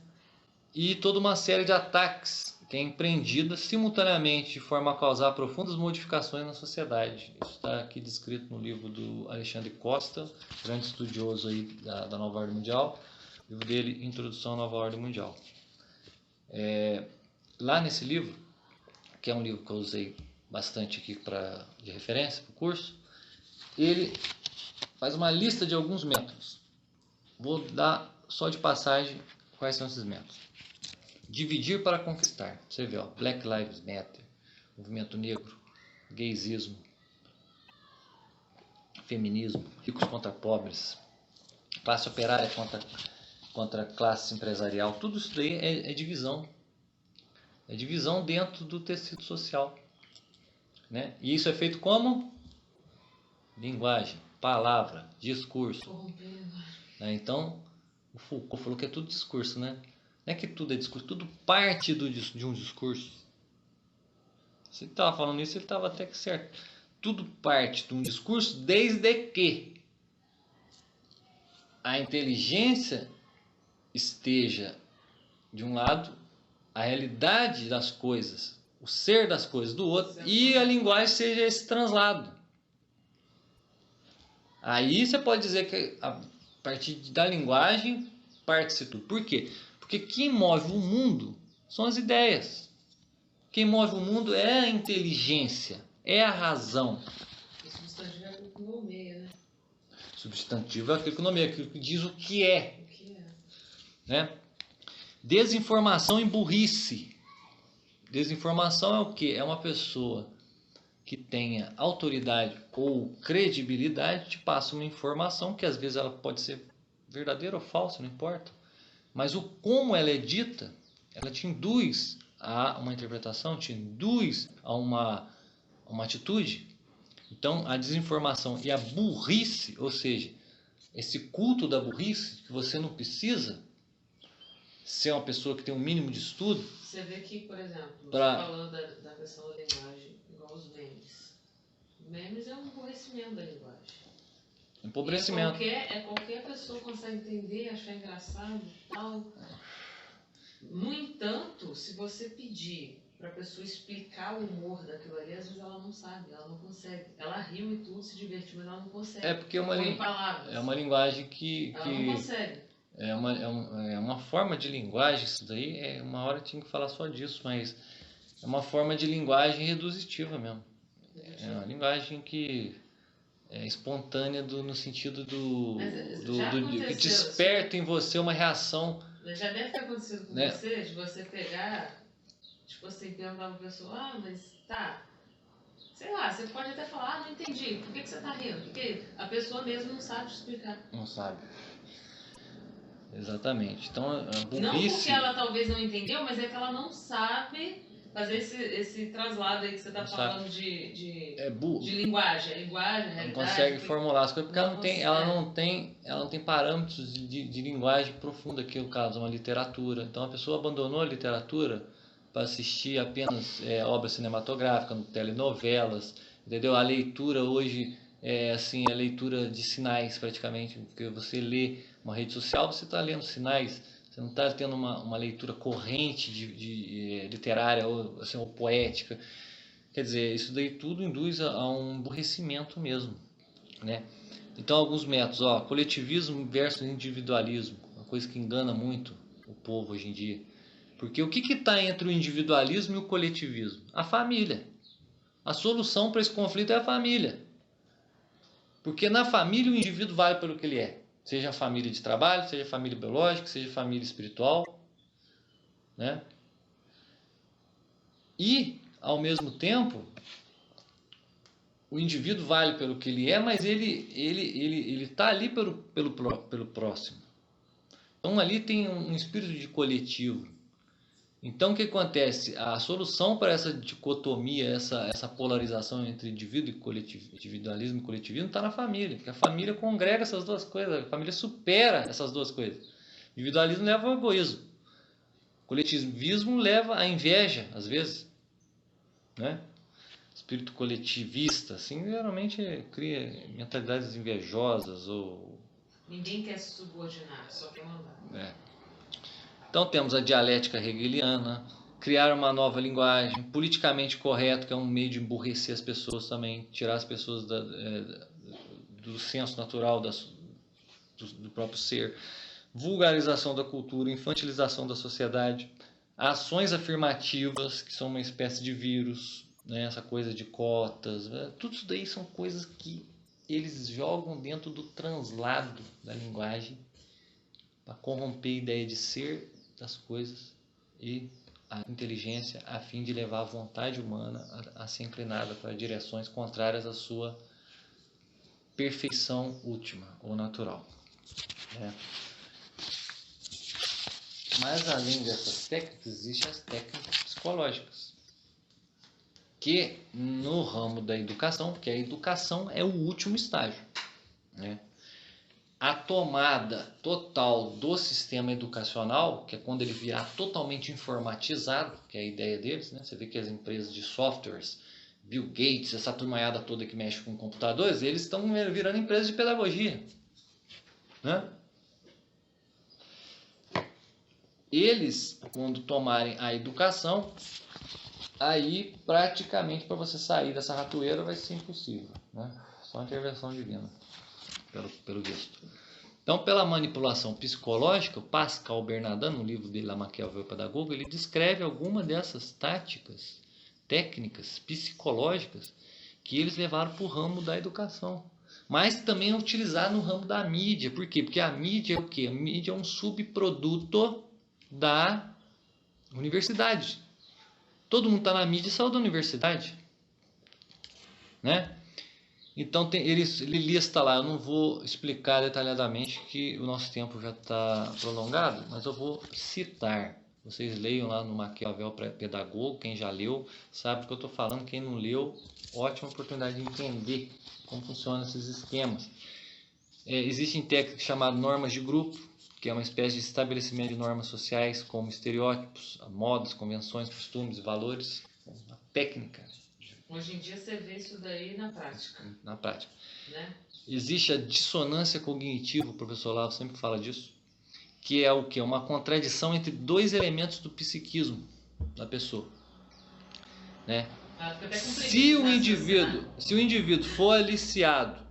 e toda uma série de ataques que é empreendida simultaneamente de forma a causar profundas modificações na sociedade. Isso está aqui descrito no livro do Alexandre Costa, grande estudioso aí da Nova Ordem Mundial, o livro dele, Introdução à Nova Ordem Mundial. Lá nesse livro, que é um livro que eu usei bastante aqui de referência para o curso, ele faz uma lista de alguns métodos. Vou dar só de passagem quais são esses métodos. Dividir para conquistar. Você vê, ó, Black Lives Matter, movimento negro, gaysismo, feminismo, ricos contra pobres, classe operária contra classe empresarial. Tudo isso daí é divisão. É divisão dentro do tecido social. Né? E isso é feito como? Linguagem, palavra, discurso. Né? Então, o Foucault falou que é tudo discurso, né? Não é que tudo é discurso, tudo parte de um discurso. Se ele estava falando isso, ele estava até que certo. Tudo parte de um discurso desde que a inteligência esteja de um lado, a realidade das coisas, o ser das coisas do outro, e a linguagem seja esse translado. Aí você pode dizer que a partir da linguagem parte-se tudo. Por quê? Porque quem move o mundo são as ideias. Quem move o mundo é a inteligência, é a razão. O substantivo é aquilo que nomeia, né? Substantivo é aquilo que nomeia, aquilo que diz o que é. O que é. Né? Desinformação e burrice. Desinformação é o quê? É uma pessoa que tenha autoridade ou credibilidade te passa uma informação que às vezes ela pode ser verdadeira ou falsa, não importa. Mas o como ela é dita, ela te induz a uma interpretação, te induz a uma atitude. Então, a desinformação e a burrice, ou seja, esse culto da burrice, que você não precisa ser uma pessoa que tem um mínimo de estudo. Você vê que, por exemplo, você falando da questão da linguagem, igual os memes. Memes é um aborrecimento da linguagem. Empobrecimento. Qualquer pessoa consegue entender, achar engraçado e tal. No entanto, se você pedir para a pessoa explicar o humor daquilo ali, às vezes ela não sabe, ela não consegue. Ela riu e tudo, se divertiu, mas ela não consegue. É porque é uma linguagem que... Ela não consegue. É uma forma de linguagem, isso daí, uma hora eu tinha que falar só disso, mas é uma forma de linguagem reduzitiva mesmo. É uma linguagem que é espontânea no sentido que desperta em você uma reação. Já deve ter acontecido com você, de você pegar, tipo assim, perguntar pra pessoa, mas tá, sei lá, você pode até falar, não entendi, por que você tá rindo? Porque a pessoa mesmo não sabe te explicar. Não sabe. Exatamente. Então, a burrice... Não porque ela talvez não entendeu, mas é que ela não sabe fazer esse traslado aí que você está falando de linguagem. A linguagem, a realidade. Não consegue formular as coisas porque ela não tem parâmetros de linguagem profunda, que é o caso de uma literatura. Então, a pessoa abandonou a literatura para assistir apenas obras cinematográficas, telenovelas, entendeu? A leitura hoje é assim, a leitura de sinais praticamente, porque você lê uma rede social, você está lendo sinais, você não está tendo uma leitura corrente literária ou, assim, ou poética. Quer dizer, isso daí tudo induz a um aborrecimento mesmo, né? Então, alguns métodos, coletivismo versus individualismo, uma coisa que engana muito o povo hoje em dia. Porque o que está entre o individualismo e o coletivismo? A família. A solução para esse conflito é a família. Porque na família o indivíduo vale pelo que ele é. Seja a família de trabalho, seja a família biológica, seja a família espiritual, né? E, ao mesmo tempo, o indivíduo vale pelo que ele é, mas ele está ali pelo próximo. Então ali tem um espírito de coletivo. Então o que acontece? A solução para essa dicotomia, essa polarização entre individualismo e coletivismo está na família. Porque a família congrega essas duas coisas, a família supera essas duas coisas. O individualismo leva ao egoísmo. O coletivismo leva à inveja, às vezes. Né? Espírito coletivista, assim, geralmente cria mentalidades invejosas ou... Ninguém quer se subordinar, só quer mandar. Então temos a dialética hegeliana, criar uma nova linguagem, politicamente correto, que é um meio de emburrecer as pessoas também, tirar as pessoas do senso natural do próprio ser, vulgarização da cultura, infantilização da sociedade, ações afirmativas, que são uma espécie de vírus, né? Essa coisa de cotas, tudo isso daí são coisas que eles jogam dentro do translado da linguagem para corromper a ideia de ser das coisas e a inteligência, a fim de levar a vontade humana a ser inclinada para direções contrárias à sua perfeição última ou natural. Né? Mas além dessas técnicas, existem as técnicas psicológicas, que no ramo da educação, porque a educação é o último estágio, né? A tomada total do sistema educacional, que é quando ele virar totalmente informatizado, que é a ideia deles, né? Você vê que as empresas de softwares, Bill Gates, essa turmaiada toda que mexe com computadores, eles estão virando empresas de pedagogia, né? Eles, quando tomarem a educação, aí praticamente para você sair dessa ratoeira vai ser impossível, né? Só intervenção divina, pelo visto. Então, pela manipulação psicológica, o Pascal Bernardin, no livro dele, La Maquiavel e o Pedagogo, ele descreve algumas dessas táticas, técnicas psicológicas que eles levaram para o ramo da educação. Mas também é utilizado no ramo da mídia. Por quê? Porque a mídia é o quê? A mídia é um subproduto da universidade. Todo mundo está na mídia e saiu da universidade, né? Então ele lista lá, eu não vou explicar detalhadamente que o nosso tempo já está prolongado, mas eu vou citar. Vocês leiam lá no Maquiavel Pedagogo, quem já leu sabe do que eu estou falando, quem não leu, ótima oportunidade de entender como funcionam esses esquemas. Existem técnicas chamadas normas de grupo, que é uma espécie de estabelecimento de normas sociais, como estereótipos, modas, convenções, costumes e valores. Uma técnica. Hoje em dia você vê isso daí na prática. Na prática. Né? Existe a dissonância cognitiva, o professor Lavo sempre fala disso, que é o quê? Uma contradição entre dois elementos do psiquismo da pessoa. Né? Se o indivíduo for aliciado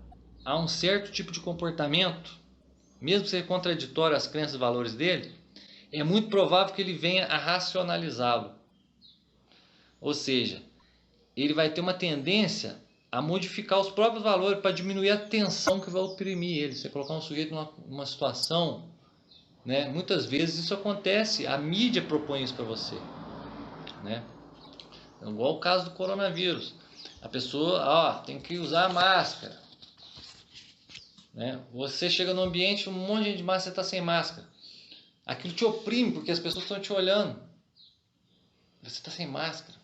a um certo tipo de comportamento, mesmo que seja contraditório às crenças e valores dele, é muito provável que ele venha a racionalizá-lo. Ou seja, ele vai ter uma tendência a modificar os próprios valores para diminuir a tensão que vai oprimir ele. Você colocar um sujeito numa situação, né? Muitas vezes isso acontece, a mídia propõe isso para você, né? É igual o caso do coronavírus. A pessoa tem que usar máscara, né? Você chega no ambiente, um monte de gente de máscara, você está sem máscara. Aquilo te oprime porque as pessoas estão te olhando. Você está sem máscara.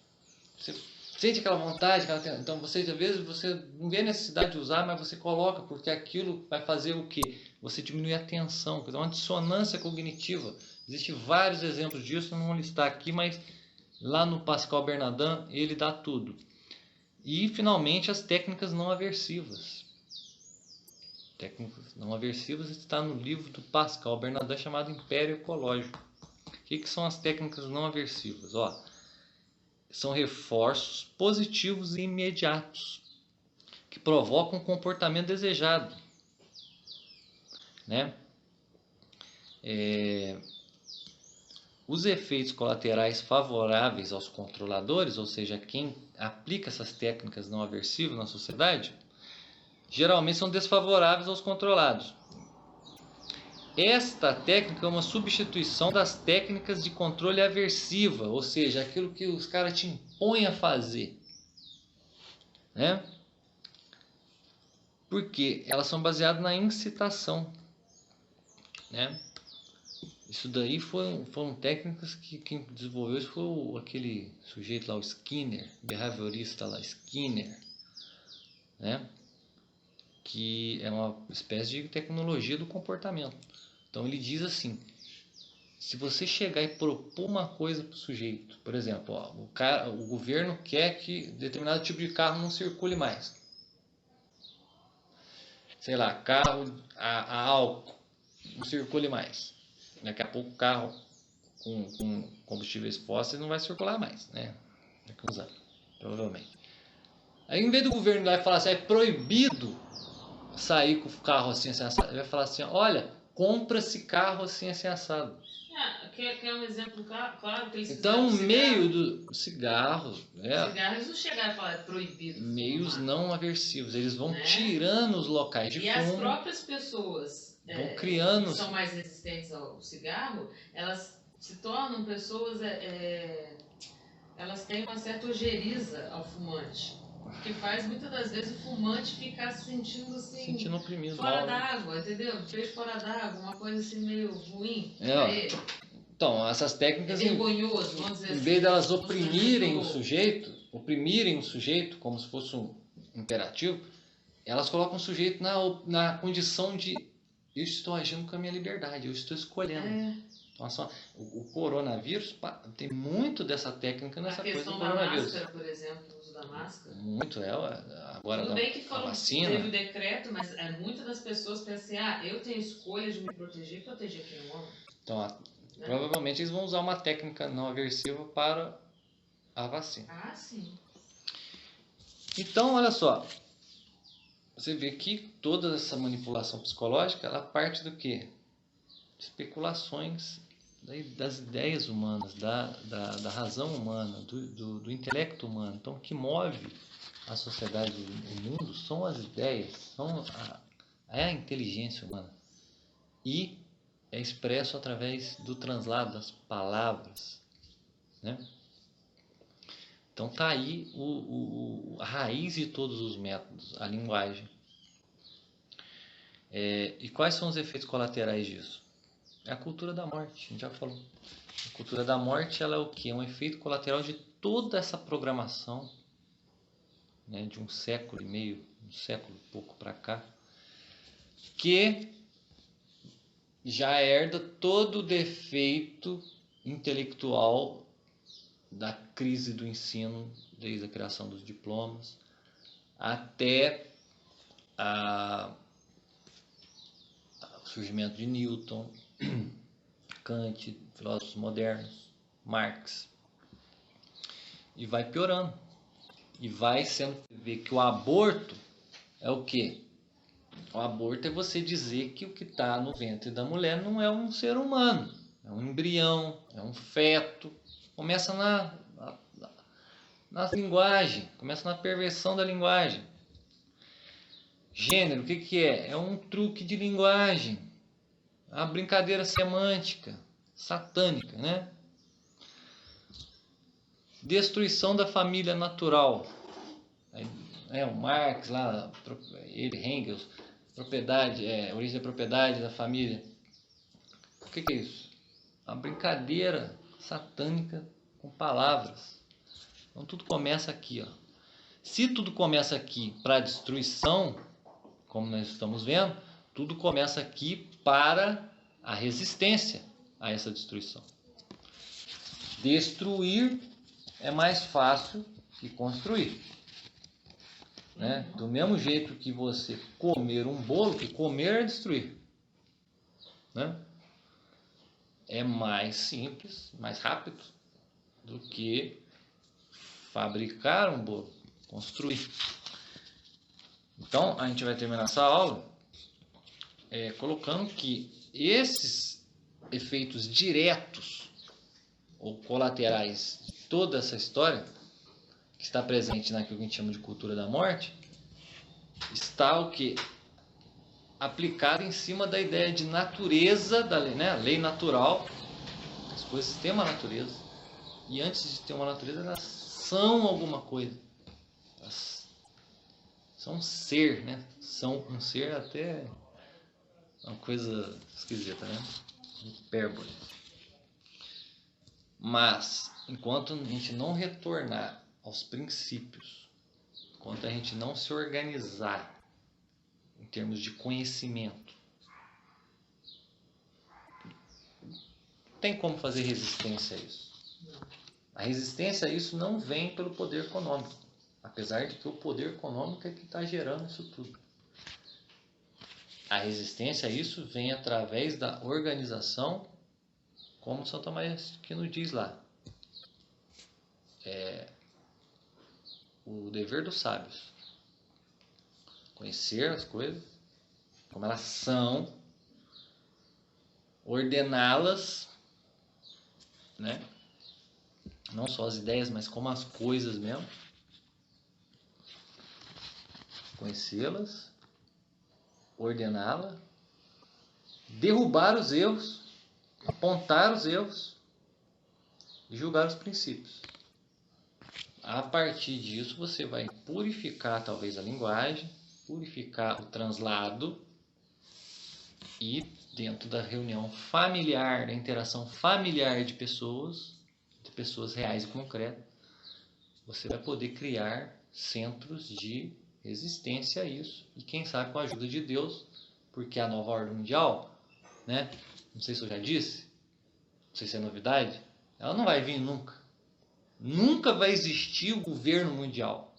Você sente aquela vontade, então às vezes você não vê a necessidade de usar, mas você coloca, porque aquilo vai fazer o quê? Você diminui a tensão, é uma dissonância cognitiva. Existem vários exemplos disso, não vou listar aqui, mas lá no Pascal Bernardin ele dá tudo. E finalmente as técnicas não aversivas. Técnicas não aversivas está no livro do Pascal Bernardin chamado Império Ecológico. O que são as técnicas não aversivas? São reforços positivos e imediatos que provocam um comportamento desejado, né? os efeitos colaterais favoráveis aos controladores, ou seja, quem aplica essas técnicas não aversivas na sociedade, geralmente são desfavoráveis aos controlados. Esta técnica é uma substituição das técnicas de controle aversiva, ou seja, aquilo que os caras te impõem a fazer, né? Porque elas são baseadas na incitação, né? Isso daí foram técnicas que quem desenvolveu isso foi aquele sujeito lá, o Skinner, behaviorista lá, Skinner, né? Que é uma espécie de tecnologia do comportamento. Então ele diz assim, se você chegar e propor uma coisa para o sujeito, por exemplo, ó, o governo quer que determinado tipo de carro não circule mais. Sei lá, carro a álcool não circule mais. Daqui a pouco o carro com combustíveis fósseis não vai circular mais, né? Daqui a uns anos, provavelmente. Aí em vez do governo lá falar assim, é proibido sair com o carro assim assado, ele vai falar assim, olha, compra-se carro assim assado. Quer um exemplo claro que eles então, meio do cigarro, cigarros não chegaram a falar é proibido. Meios fumar. Não aversivos, eles vão tirando os locais de fumo. E as próprias pessoas vão criando, que são mais resistentes ao cigarro, elas se tornam pessoas, elas têm uma certa ojeriza ao fumante. Que faz muitas das vezes o fumante ficar se sentindo assim, sentindo oprimido, fora d'água, entendeu? Peixe fora d'água, uma coisa assim meio ruim. Então, essas técnicas, vergonhoso, vamos dizer em vez delas oprimirem o sujeito como se fosse um imperativo, elas colocam o sujeito na condição de eu estou agindo com a minha liberdade, eu estou escolhendo. Então, o coronavírus tem muito dessa técnica nessa coisa do coronavírus. A questão da máscara, por exemplo, o uso da máscara. Muito, agora tudo bem que falou vacina. Que teve o decreto, mas muitas das pessoas pensam assim, eu tenho escolha de me proteger e proteger quem eu amo. Então, provavelmente eles vão usar uma técnica não aversiva para a vacina. Ah, sim. Então, olha só. Você vê que toda essa manipulação psicológica, ela parte do quê? Especulações das ideias humanas, da razão humana, do intelecto humano. Então, o que move a sociedade e o mundo são as ideias, são a inteligência humana. E é expresso através do translado das palavras, né? Então tá aí a raiz de todos os métodos, a linguagem. E quais são os efeitos colaterais disso? É a cultura da morte, a gente já falou. A cultura da morte, ela é o quê? É um efeito colateral de toda essa programação, né, de um século e meio, um século e pouco para cá, que já herda todo o defeito intelectual da crise do ensino, desde a criação dos diplomas, até o surgimento de Newton, Kant, filósofos modernos, Marx, e vai piorando. E vai sendo ver que o aborto é o quê? O aborto é você dizer que o que está no ventre da mulher não é um ser humano, é um embrião, é um feto. Começa na linguagem, começa na perversão da linguagem. Gênero, o que é? É um truque de linguagem, uma brincadeira semântica, satânica, né? Destruição da família natural. O Marx lá, ele, Engels, origem da propriedade da família. O que é isso? Uma brincadeira satânica com palavras. Então tudo começa aqui, ó. Se tudo começa aqui para destruição, como nós estamos vendo, tudo começa aqui para a resistência a essa destruição. Destruir é mais fácil que construir, né? Do mesmo jeito que você comer um bolo, que comer é destruir, né? É mais simples, mais rápido do que fabricar um bolo, construir. Então, a gente vai terminar essa aula colocando que esses efeitos diretos ou colaterais de toda essa história, que está presente naquilo que a gente chama de cultura da morte, está o que? Aplicado em cima da ideia de natureza da lei, né? A lei natural, as coisas têm uma natureza, e antes de ter uma natureza, elas são alguma coisa. Elas são um ser, né? São um ser até uma coisa esquisita, né? Hipérbole. Mas, enquanto a gente não retornar aos princípios, enquanto a gente não se organizar em termos de conhecimento, não tem como fazer resistência a isso. A resistência a isso não vem pelo poder econômico, apesar de que o poder econômico é que está gerando isso tudo. A resistência a isso vem através da organização, como São Tomás de Aquino diz lá. O dever dos sábios. Conhecer as coisas, como elas são, ordená-las, né? Não só as ideias, mas como as coisas mesmo. Conhecê-las, ordená-las, derrubar os erros, apontar os erros e julgar os princípios. A partir disso você vai purificar talvez a linguagem, purificar o translado, e dentro da reunião familiar, da interação familiar de pessoas reais e concretas, você vai poder criar centros de resistência a isso, e quem sabe com a ajuda de Deus, porque a nova ordem mundial, né? Não sei se eu já disse, não sei se é novidade, ela não vai vir nunca. Nunca vai existir o governo mundial.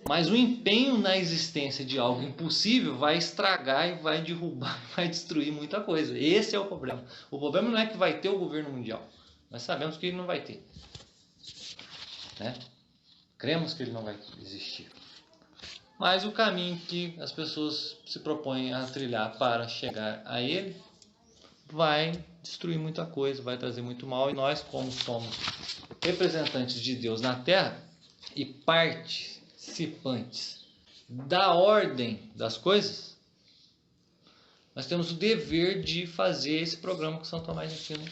Mas o empenho na existência de algo impossível vai estragar e vai derrubar, vai destruir muita coisa. Esse é o problema. O problema não é que vai ter o governo mundial. Nós sabemos que ele não vai ter, né? Cremos que ele não vai existir. Mas o caminho que as pessoas se propõem a trilhar para chegar a ele vai destruir muita coisa, vai trazer muito mal. E nós, como somos representantes de Deus na Terra e participantes da ordem das coisas, nós temos o dever de fazer esse programa que São Tomás de Aquino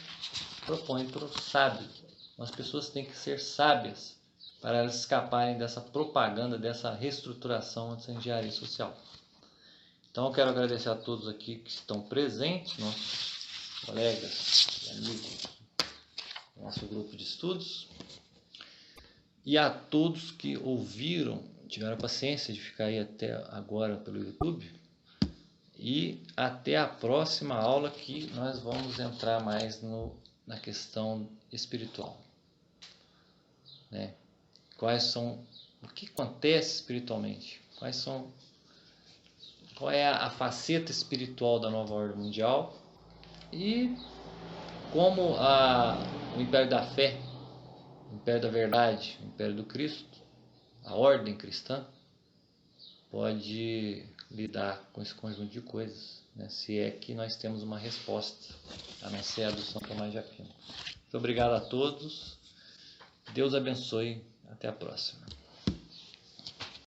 propõe para os sábios. As pessoas têm que ser sábias para elas escaparem dessa propaganda, dessa reestruturação, dessa engenharia social. Então eu quero agradecer a todos aqui que estão presentes, nossos colegas e amigos do nosso grupo de estudos, e a todos que ouviram, tiveram a paciência de ficar aí até agora pelo YouTube, e até a próxima aula, que nós vamos entrar mais na questão espiritual, né? O que acontece espiritualmente? Qual é a faceta espiritual da nova ordem mundial, e como o Império da Fé, o Império da Verdade, o Império do Cristo, a ordem cristã, pode lidar com esse conjunto de coisas, né? Se é que nós temos uma resposta, a não ser a do São Tomás de Aquino. Muito obrigado a todos, Deus abençoe, até a próxima.